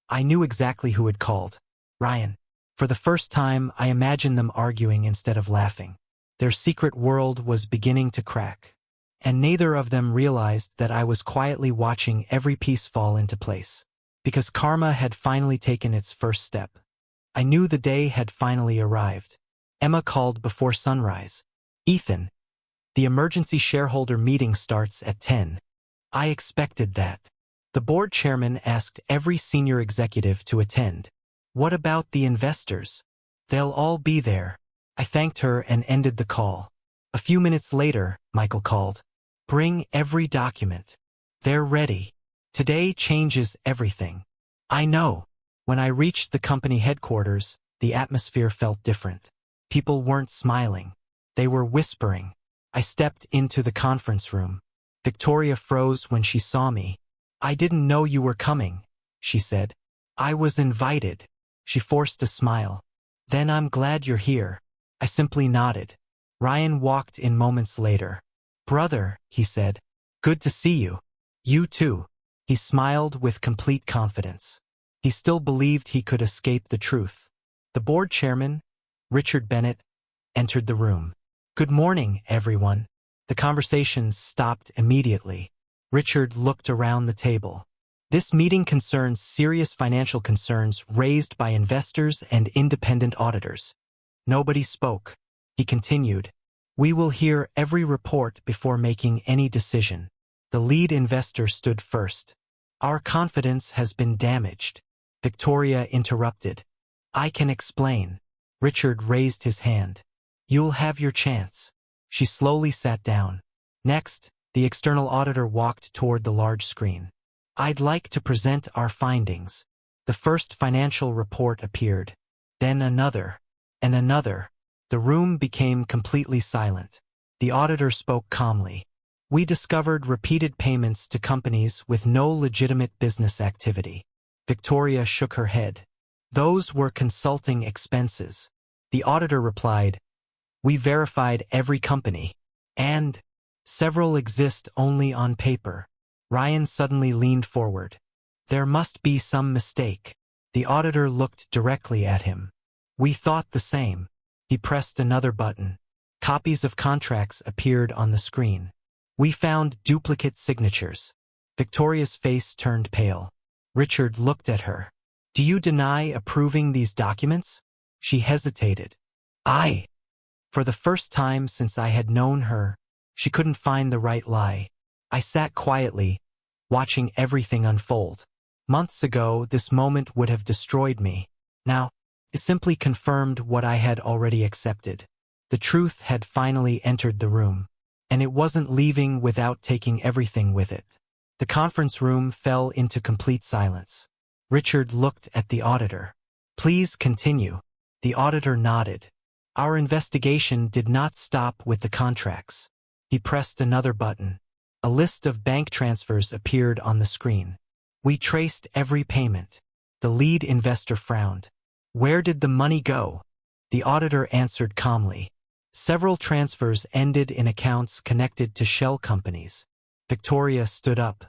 I knew exactly who had called. Ryan. For the first time, I imagined them arguing instead of laughing. Their secret world was beginning to crack. And neither of them realized that I was quietly watching every piece fall into place. Because karma had finally taken its first step. I knew the day had finally arrived. Emma called before sunrise. Ethan, the emergency shareholder meeting starts at 10. I expected that. The board chairman asked every senior executive to attend. What about the investors? They'll all be there. I thanked her and ended the call. A few minutes later, Michael called. Bring every document. They're ready. Today changes everything. I know. When I reached the company headquarters, the atmosphere felt different. People weren't smiling. They were whispering. I stepped into the conference room. Victoria froze when she saw me. I didn't know you were coming, she said. I was invited. She forced a smile. Then I'm glad you're here. I simply nodded. Ryan walked in moments later. Brother, he said. Good to see you. You too. He smiled with complete confidence. He still believed he could escape the truth. The board chairman, Richard Bennett, entered the room. Good morning, everyone. The conversations stopped immediately. Richard looked around the table. This meeting concerns serious financial concerns raised by investors and independent auditors. Nobody spoke. He continued, "We will hear every report before making any decision." The lead investor stood first. "Our confidence has been damaged." Victoria interrupted. "I can explain." Richard raised his hand. "You'll have your chance." She slowly sat down. Next, the external auditor walked toward the large screen. "I'd like to present our findings." The first financial report appeared. Then another. And another. The room became completely silent. The auditor spoke calmly. "We discovered repeated payments to companies with no legitimate business activity." Victoria shook her head. "Those were consulting expenses." The auditor replied, "We verified every company. And several exist only on paper." Ryan suddenly leaned forward. "There must be some mistake." The auditor looked directly at him. "We thought the same." He pressed another button. Copies of contracts appeared on the screen. "We found duplicate signatures." Victoria's face turned pale. Richard looked at her. "Do you deny approving these documents?" She hesitated. "I." For the first time since I had known her, she couldn't find the right lie. I sat quietly, watching everything unfold. Months ago, this moment would have destroyed me. Now, it simply confirmed what I had already accepted. The truth had finally entered the room, and it wasn't leaving without taking everything with it. The conference room fell into complete silence. Richard looked at the auditor. "Please continue." The auditor nodded. "Our investigation did not stop with the contracts." He pressed another button. A list of bank transfers appeared on the screen. "We traced every payment." The lead investor frowned. "Where did the money go?" The auditor answered calmly. "Several transfers ended in accounts connected to shell companies." Victoria stood up.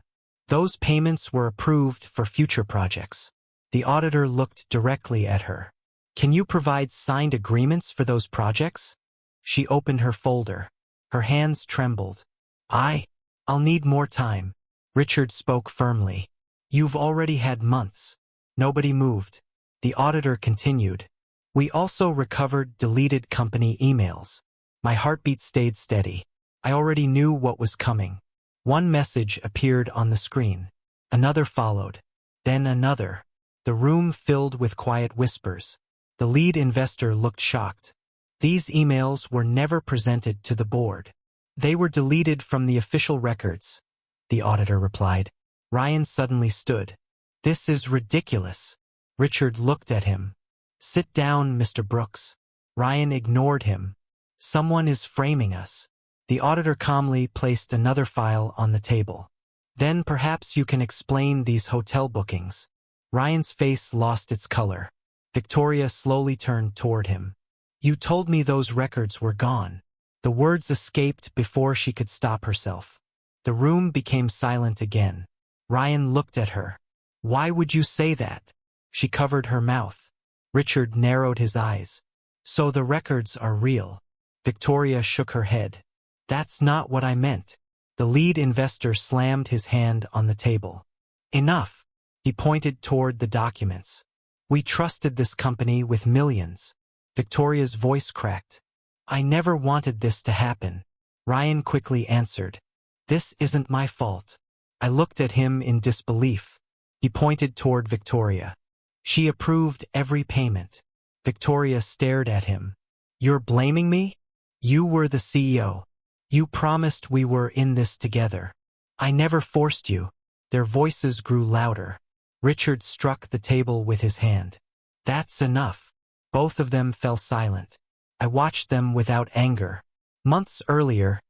"Those payments were approved for future projects." The auditor looked directly at her. "Can you provide signed agreements for those projects?" She opened her folder. Her hands trembled. I'll need more time." Richard spoke firmly. "You've already had months." Nobody moved. The auditor continued. "We also recovered deleted company emails." My heartbeat stayed steady. I already knew what was coming. One message appeared on the screen. Another followed. Then another. The room filled with quiet whispers. The lead investor looked shocked. "These emails were never presented to the board. They were deleted from the official records," the auditor replied. Ryan suddenly stood. "This is ridiculous." Richard looked at him. "Sit down, Mr. Brooks." Ryan ignored him. "Someone is framing us." The auditor calmly placed another file on the table. "Then perhaps you can explain these hotel bookings." Ryan's face lost its color. Victoria slowly turned toward him. "You told me those records were gone." The words escaped before she could stop herself. The room became silent again. Ryan looked at her. "Why would you say that?" She covered her mouth. Richard narrowed his eyes. "So the records are real." Victoria shook her head. "That's not what I meant." The lead investor slammed his hand on the table. "Enough." He pointed toward the documents. "We trusted this company with millions." Victoria's voice cracked. "I never wanted this to happen." Ryan quickly answered. "This isn't my fault." I looked at him in disbelief. He pointed toward Victoria. "She approved every payment." Victoria stared at him. "You're blaming me? You were the CEO. You promised we were in this together." "I never forced you." Their voices grew louder. Richard struck the table with his hand. "That's enough." Both of them fell silent. I watched them without anger. Months earlier,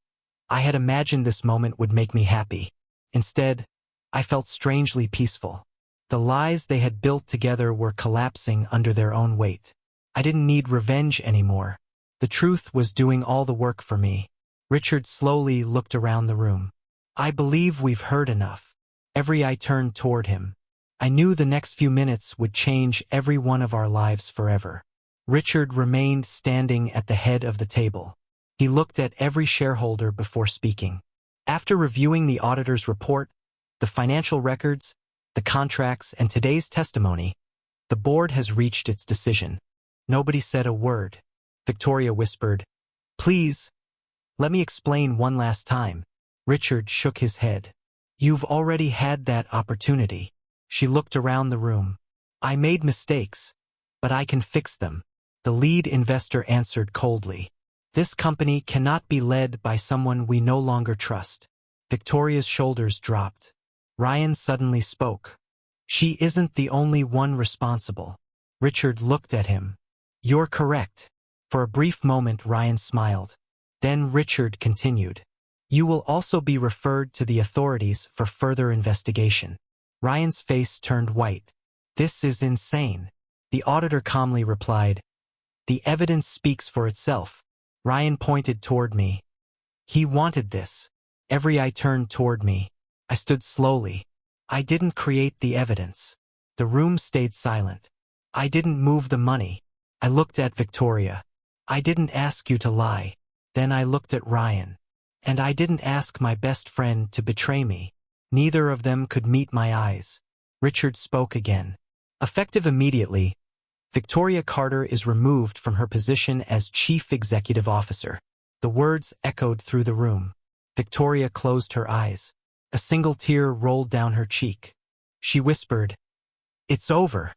I had imagined this moment would make me happy. Instead, I felt strangely peaceful. The lies they had built together were collapsing under their own weight. I didn't need revenge anymore. The truth was doing all the work for me. Richard slowly looked around the room. "I believe we've heard enough." Every eye turned toward him. I knew the next few minutes would change every one of our lives forever. Richard remained standing at the head of the table. He looked at every shareholder before speaking. After reviewing the auditor's report, the financial records, the contracts, and today's testimony, the board has reached its decision. Nobody said a word. Victoria whispered, Please, let me explain one last time. Richard shook his head. You've already had that opportunity. She looked around the room. I made mistakes, but I can fix them. The lead investor answered coldly. This company cannot be led by someone we no longer trust. Victoria's shoulders dropped. Ryan suddenly spoke. She isn't the only one responsible. Richard looked at him. You're correct. For a brief moment Ryan smiled. Then Richard continued. You will also be referred to the authorities for further investigation. Ryan's face turned white. This is insane. The auditor calmly replied. The evidence speaks for itself. Ryan pointed toward me. He wanted this. Every eye turned toward me. I stood slowly. I didn't create the evidence. The room stayed silent. I didn't move the money. I looked at Victoria. I didn't ask you to lie. Then I looked at Ryan. And I didn't ask my best friend to betray me. Neither of them could meet my eyes. Richard spoke again. Effective immediately, Victoria Carter is removed from her position as Chief Executive Officer. The words echoed through the room. Victoria closed her eyes. A single tear rolled down her cheek. She whispered, It's over.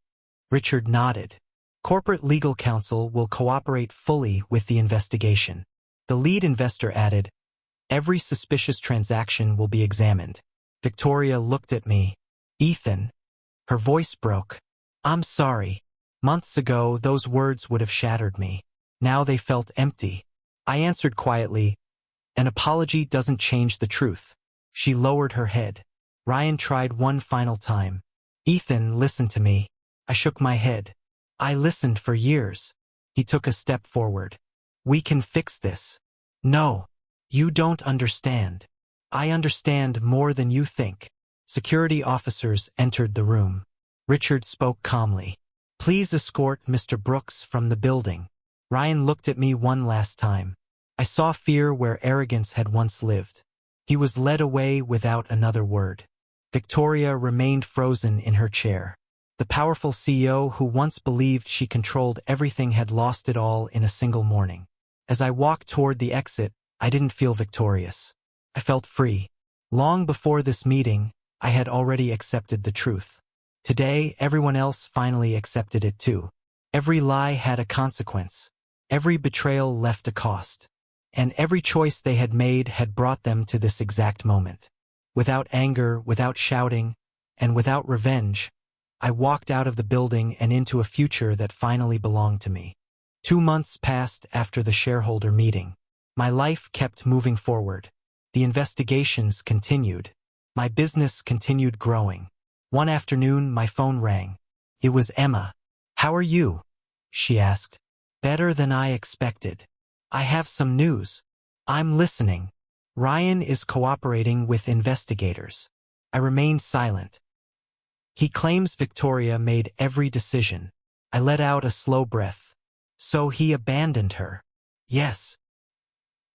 Richard nodded. Corporate legal counsel will cooperate fully with the investigation. The lead investor added, Every suspicious transaction will be examined. Victoria looked at me. Ethan. Her voice broke. I'm sorry. Months ago, those words would have shattered me. Now they felt empty. I answered quietly, An apology doesn't change the truth. She lowered her head. Ryan tried one final time. Ethan, listen to me. I shook my head. I listened for years. He took a step forward. We can fix this. No. You don't understand. I understand more than you think. Security officers entered the room. Richard spoke calmly. Please escort Mr. Brooks from the building. Ryan looked at me one last time. I saw fear where arrogance had once lived. He was led away without another word. Victoria remained frozen in her chair. The powerful CEO who once believed she controlled everything had lost it all in a single morning. As I walked toward the exit, I didn't feel victorious. I felt free. Long before this meeting, I had already accepted the truth. Today, everyone else finally accepted it too. Every lie had a consequence. Every betrayal left a cost. And every choice they had made had brought them to this exact moment. Without anger, without shouting, and without revenge, I walked out of the building and into a future that finally belonged to me. 2 months passed after the shareholder meeting. My life kept moving forward. The investigations continued. My business continued growing. One afternoon, my phone rang. It was Emma. How are you? She asked. Better than I expected. I have some news. I'm listening. Ryan is cooperating with investigators. I remained silent. He claims Victoria made every decision. I let out a slow breath. So he abandoned her. Yes.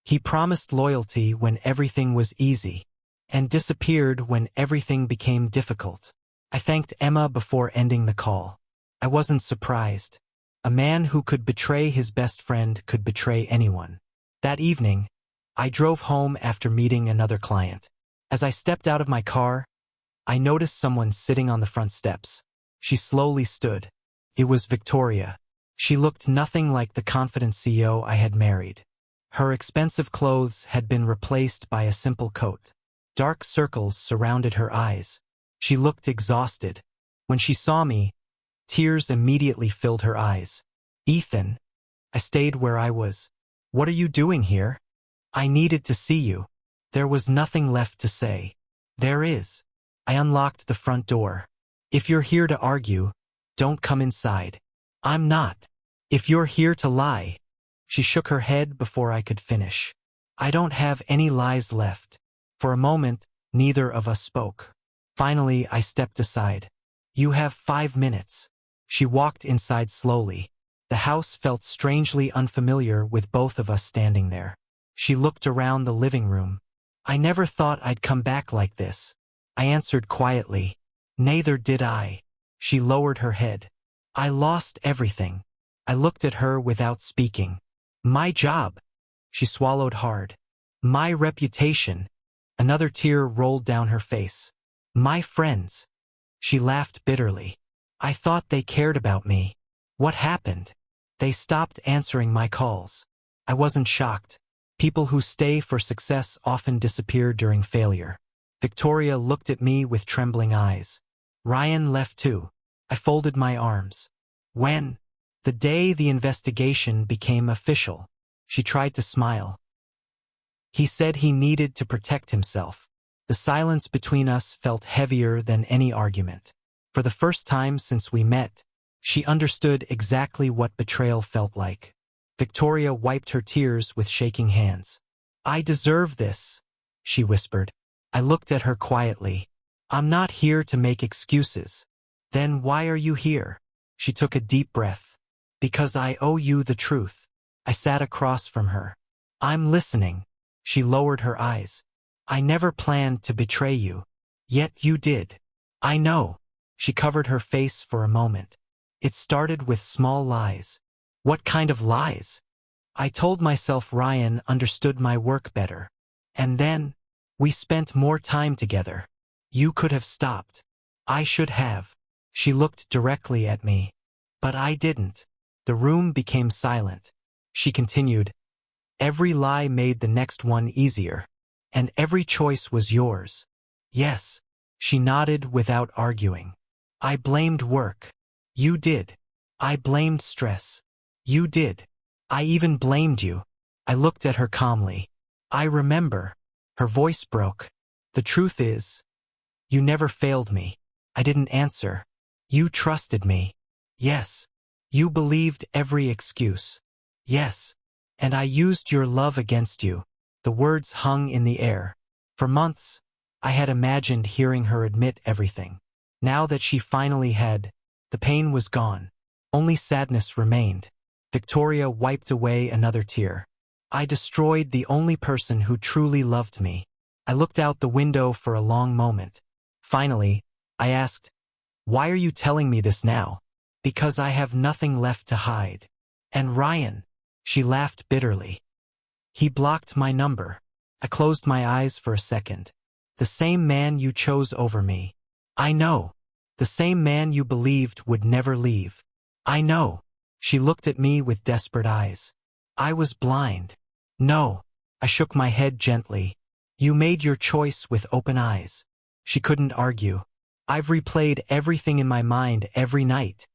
He promised loyalty when everything was easy, and disappeared when everything became difficult. I thanked Emma before ending the call. I wasn't surprised. A man who could betray his best friend could betray anyone. That evening, I drove home after meeting another client. As I stepped out of my car, I noticed someone sitting on the front steps. She slowly stood. It was Victoria. She looked nothing like the confident CEO I had married. Her expensive clothes had been replaced by a simple coat. Dark circles surrounded her eyes. She looked exhausted. When she saw me, tears immediately filled her eyes. Ethan, I stayed where I was. What are you doing here? I needed to see you. There was nothing left to say. There is. I unlocked the front door. If you're here to argue, don't come inside. I'm not. If you're here to lie. She shook her head before I could finish. I don't have any lies left. For a moment, neither of us spoke. Finally, I stepped aside. You have 5 minutes. She walked inside slowly. The house felt strangely unfamiliar with both of us standing there. She looked around the living room. I never thought I'd come back like this. I answered quietly. Neither did I. She lowered her head. I lost everything. I looked at her without speaking. My job. She swallowed hard. My reputation. Another tear rolled down her face. My friends. She laughed bitterly. I thought they cared about me. What happened? They stopped answering my calls. I wasn't shocked. People who stay for success often disappear during failure. Victoria looked at me with trembling eyes. Ryan left too. I folded my arms. When? The day the investigation became official. She tried to smile. He said he needed to protect himself. The silence between us felt heavier than any argument. For the first time since we met, she understood exactly what betrayal felt like. Victoria wiped her tears with shaking hands. I deserve this, she whispered. I looked at her quietly. I'm not here to make excuses. Then why are you here? She took a deep breath. Because I owe you the truth. I sat across from her. I'm listening. She lowered her eyes. I never planned to betray you. Yet you did. I know. She covered her face for a moment. It started with small lies. What kind of lies? I told myself Ryan understood my work better. And then, we spent more time together. You could have stopped. I should have. She looked directly at me. But I didn't. The room became silent. She continued. Every lie made the next one easier. And every choice was yours. Yes. She nodded without arguing. I blamed work. You did. I blamed stress. You did. I even blamed you. I looked at her calmly. I remember. Her voice broke. The truth is, you never failed me. I didn't answer. You trusted me. Yes. You believed every excuse. Yes. And I used your love against you. The words hung in the air. For months, I had imagined hearing her admit everything. Now that she finally had, the pain was gone. Only sadness remained. Victoria wiped away another tear. I destroyed the only person who truly loved me. I looked out the window for a long moment. Finally, I asked, why are you telling me this now? Because I have nothing left to hide. And Ryan, she laughed bitterly. He blocked my number. I closed my eyes for a second. The same man you chose over me. I know. The same man you believed would never leave. I know. She looked at me with desperate eyes. I was blind. No. I shook my head gently. You made your choice with open eyes. She couldn't argue. I've replayed everything in my mind every night.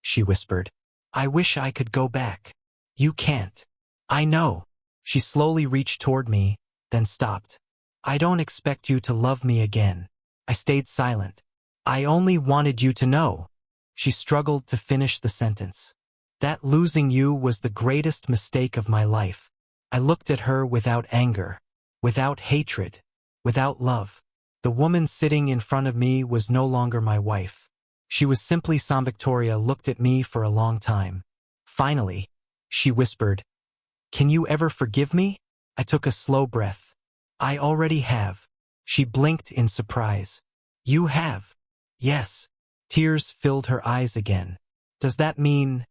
She whispered. I wish I could go back. You can't. I know. She slowly reached toward me, then stopped. I don't expect you to love me again. I stayed silent. I only wanted you to know. She struggled to finish the sentence. That losing you was the greatest mistake of my life. I looked at her without anger, without hatred, without love. The woman sitting in front of me was no longer my wife. She was simply some. Victoria looked at me for a long time. Finally, she whispered, Can you ever forgive me? I took a slow breath. I already have. She blinked in surprise. You have? Yes. Tears filled her eyes again. Does that mean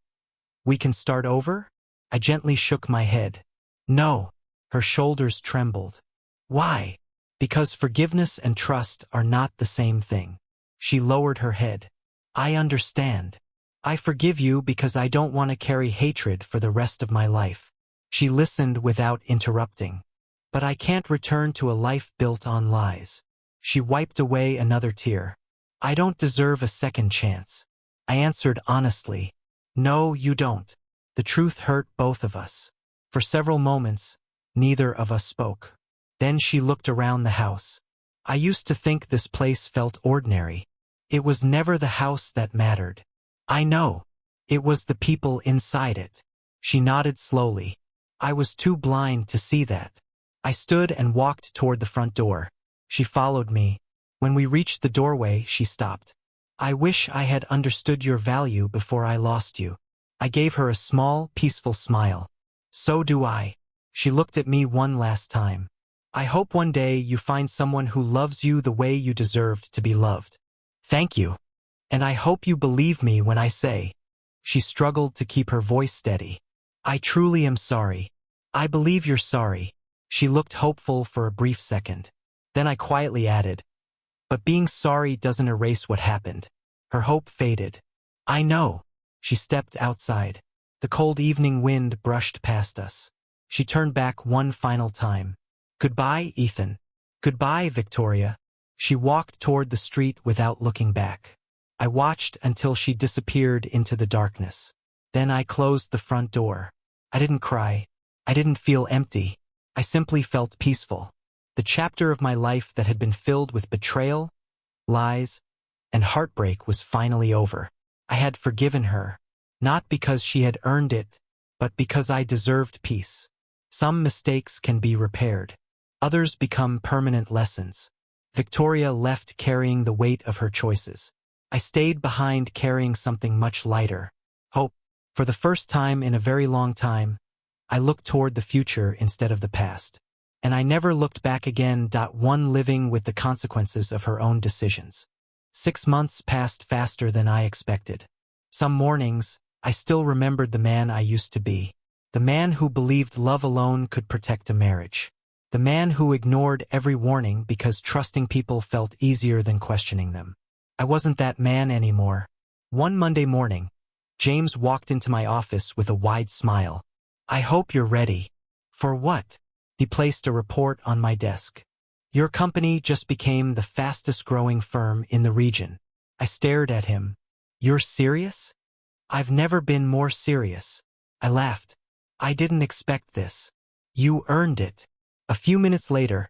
we can start over? I gently shook my head. No. Her shoulders trembled. Why? Because forgiveness and trust are not the same thing. She lowered her head. I understand. I forgive you because I don't want to carry hatred for the rest of my life. She listened without interrupting. But I can't return to a life built on lies. She wiped away another tear. I don't deserve a second chance. I answered honestly. No, you don't. The truth hurt both of us. For several moments, neither of us spoke. Then she looked around the house. I used to think this place felt ordinary. It was never the house that mattered. I know. It was the people inside it. She nodded slowly. I was too blind to see that. I stood and walked toward the front door. She followed me. When we reached the doorway, she stopped. I wish I had understood your value before I lost you. I gave her a small, peaceful smile. So do I. She looked at me one last time. I hope one day you find someone who loves you the way you deserved to be loved. Thank you. And I hope you believe me when I say. She struggled to keep her voice steady. I truly am sorry. I believe you're sorry. She looked hopeful for a brief second. Then I quietly added, but being sorry doesn't erase what happened. Her hope faded. I know. She stepped outside. The cold evening wind brushed past us. She turned back one final time. Goodbye, Ethan. Goodbye, Victoria. She walked toward the street without looking back. I watched until she disappeared into the darkness. Then I closed the front door. I didn't cry. I didn't feel empty. I simply felt peaceful. The chapter of my life that had been filled with betrayal, lies, and heartbreak was finally over. I had forgiven her, not because she had earned it, but because I deserved peace. Some mistakes can be repaired. Others become permanent lessons. Victoria left carrying the weight of her choices. I stayed behind carrying something much lighter. Hope. For the first time in a very long time, I looked toward the future instead of the past. And I never looked back again. One living with the consequences of her own decisions. 6 months passed faster than I expected. Some mornings, I still remembered the man I used to be. The man who believed love alone could protect a marriage. The man who ignored every warning because trusting people felt easier than questioning them. I wasn't that man anymore. One Monday morning, James walked into my office with a wide smile. I hope you're ready. For what? He placed a report on my desk. Your company just became the fastest-growing firm in the region. I stared at him. You're serious? I've never been more serious. I laughed. I didn't expect this. You earned it. A few minutes later,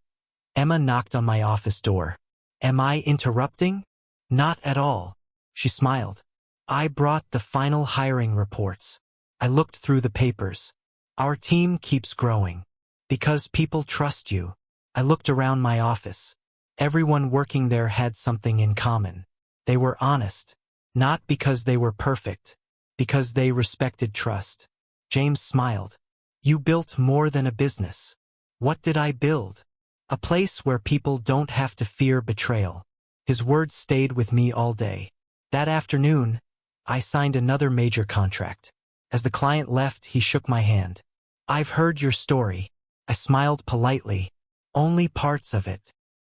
Emma knocked on my office door. Am I interrupting? Not at all. She smiled. I brought the final hiring reports. I looked through the papers. Our team keeps growing. Because people trust you. I looked around my office. Everyone working there had something in common. They were honest. Not because they were perfect. Because they respected trust. James smiled. You built more than a business. What did I build? A place where people don't have to fear betrayal. His words stayed with me all day. That afternoon, I signed another major contract. As the client left, he shook my hand. I've heard your story. I smiled politely. Only parts of it.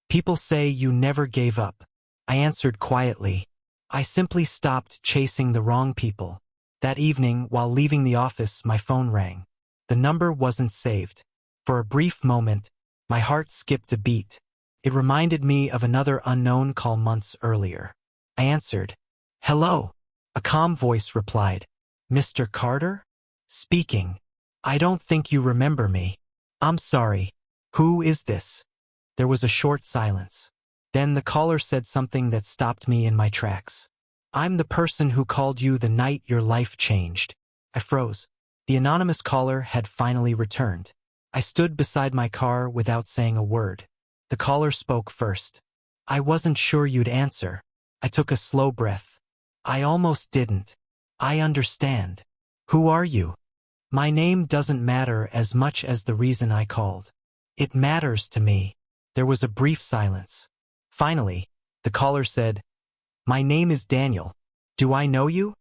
People say you never gave up. I answered quietly. I simply stopped chasing the wrong people. That evening, while leaving the office, my phone rang. The number wasn't saved. For a brief moment, my heart skipped a beat. It reminded me of another unknown call months earlier. I answered. Hello. A calm voice replied. Mr. Carter? Speaking. I don't think you remember me. I'm sorry. Who is this? There was a short silence. Then the caller said something that stopped me in my tracks. I'm the person who called you the night your life changed. I froze. The anonymous caller had finally returned. I stood beside my car without saying a word. The caller spoke first. I wasn't sure you'd answer. I took a slow breath. I almost didn't. I understand. Who are you? My name doesn't matter as much as the reason I called. It matters to me. There was a brief silence. Finally, the caller said, My name is Daniel. Do I know you?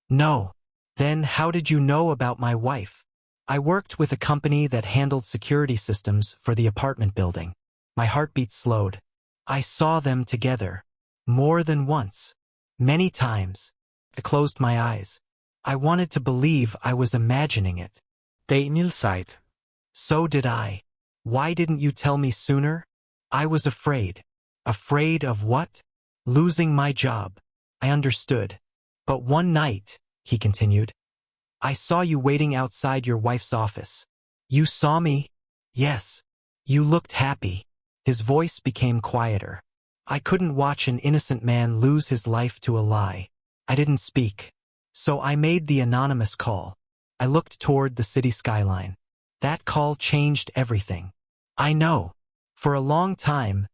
No. Then how did you know about my wife? I worked with a company that handled security systems for the apartment building. My heartbeat slowed. I saw them together. More than once. Many times. I closed my eyes. I wanted to believe I was imagining it. Daniel sighed. So did I. Why didn't you tell me sooner? I was afraid. Afraid of what? Losing my job. I understood. But one night, he continued, I saw you waiting outside your wife's office. You saw me? Yes. You looked happy. His voice became quieter. I couldn't watch an innocent man lose his life to a lie. I didn't speak. So I made the anonymous call. I looked toward the city skyline. That call changed everything. I know. For a long time,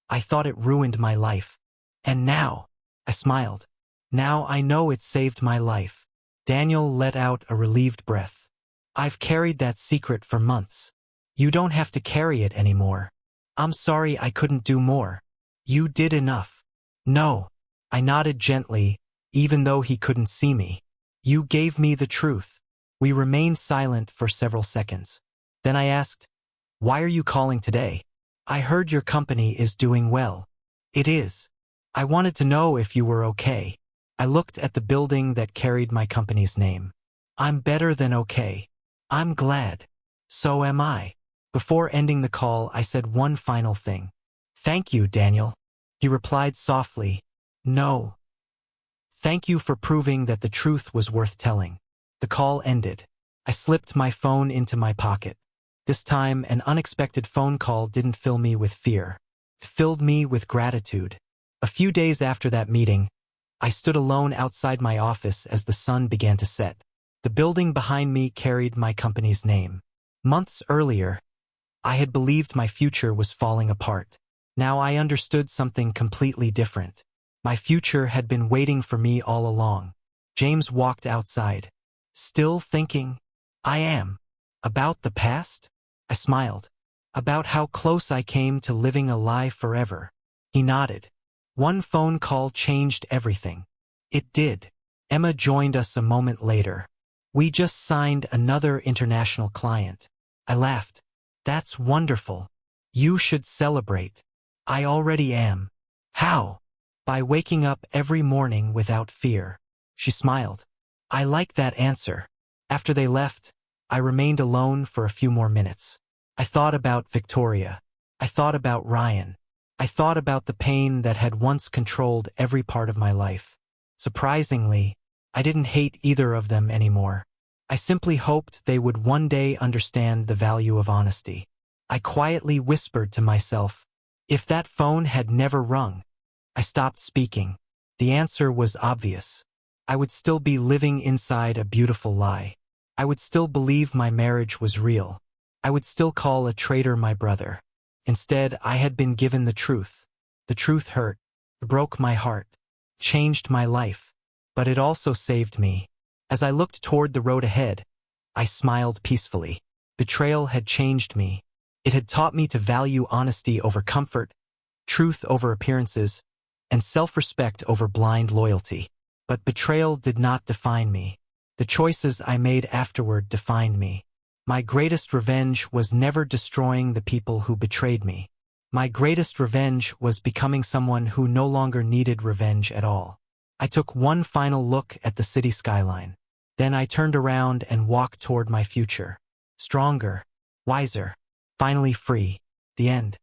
I thought it ruined my life. And now, I smiled. Now I know it saved my life. Daniel let out a relieved breath. I've carried that secret for months. You don't have to carry it anymore. I'm sorry I couldn't do more. You did enough. No. I nodded gently, even though he couldn't see me. You gave me the truth. We remained silent for several seconds. Then I asked, "Why are you calling today? I heard your company is doing well." "It is. I wanted to know if you were okay." I looked at the building that carried my company's name. "I'm better than okay. I'm glad." "So am I." Before ending the call, I said one final thing. "Thank you, Daniel." He replied softly, "No. Thank you for proving that the truth was worth telling." The call ended. I slipped my phone into my pocket. This time, an unexpected phone call didn't fill me with fear. It filled me with gratitude. A few days after that meeting, I stood alone outside my office as the sun began to set. The building behind me carried my company's name. Months earlier, I had believed my future was falling apart. Now I understood something completely different. My future had been waiting for me all along. James walked outside. "Still thinking?" "I am." "About the past?" I smiled. "About how close I came to living a lie forever." He nodded. "One phone call changed everything." It did. Emma joined us a moment later. "We just signed another international client." I laughed. "That's wonderful. You should celebrate." "I already am." "How?" "By waking up every morning without fear." She smiled. "I like that answer." After they left, I remained alone for a few more minutes. I thought about Victoria. I thought about Ryan. I thought about the pain that had once controlled every part of my life. Surprisingly, I didn't hate either of them anymore. I simply hoped they would one day understand the value of honesty. I quietly whispered to myself, if that phone had never rung. I stopped speaking. The answer was obvious. I would still be living inside a beautiful lie. I would still believe my marriage was real. I would still call a traitor my brother. Instead, I had been given the truth. The truth hurt, broke my heart, changed my life. But it also saved me. As I looked toward the road ahead, I smiled peacefully. Betrayal had changed me. It had taught me to value honesty over comfort, truth over appearances, and self-respect over blind loyalty. But betrayal did not define me. The choices I made afterward defined me. My greatest revenge was never destroying the people who betrayed me. My greatest revenge was becoming someone who no longer needed revenge at all. I took one final look at the city skyline. Then I turned around and walked toward my future. Stronger, wiser, finally free. The end.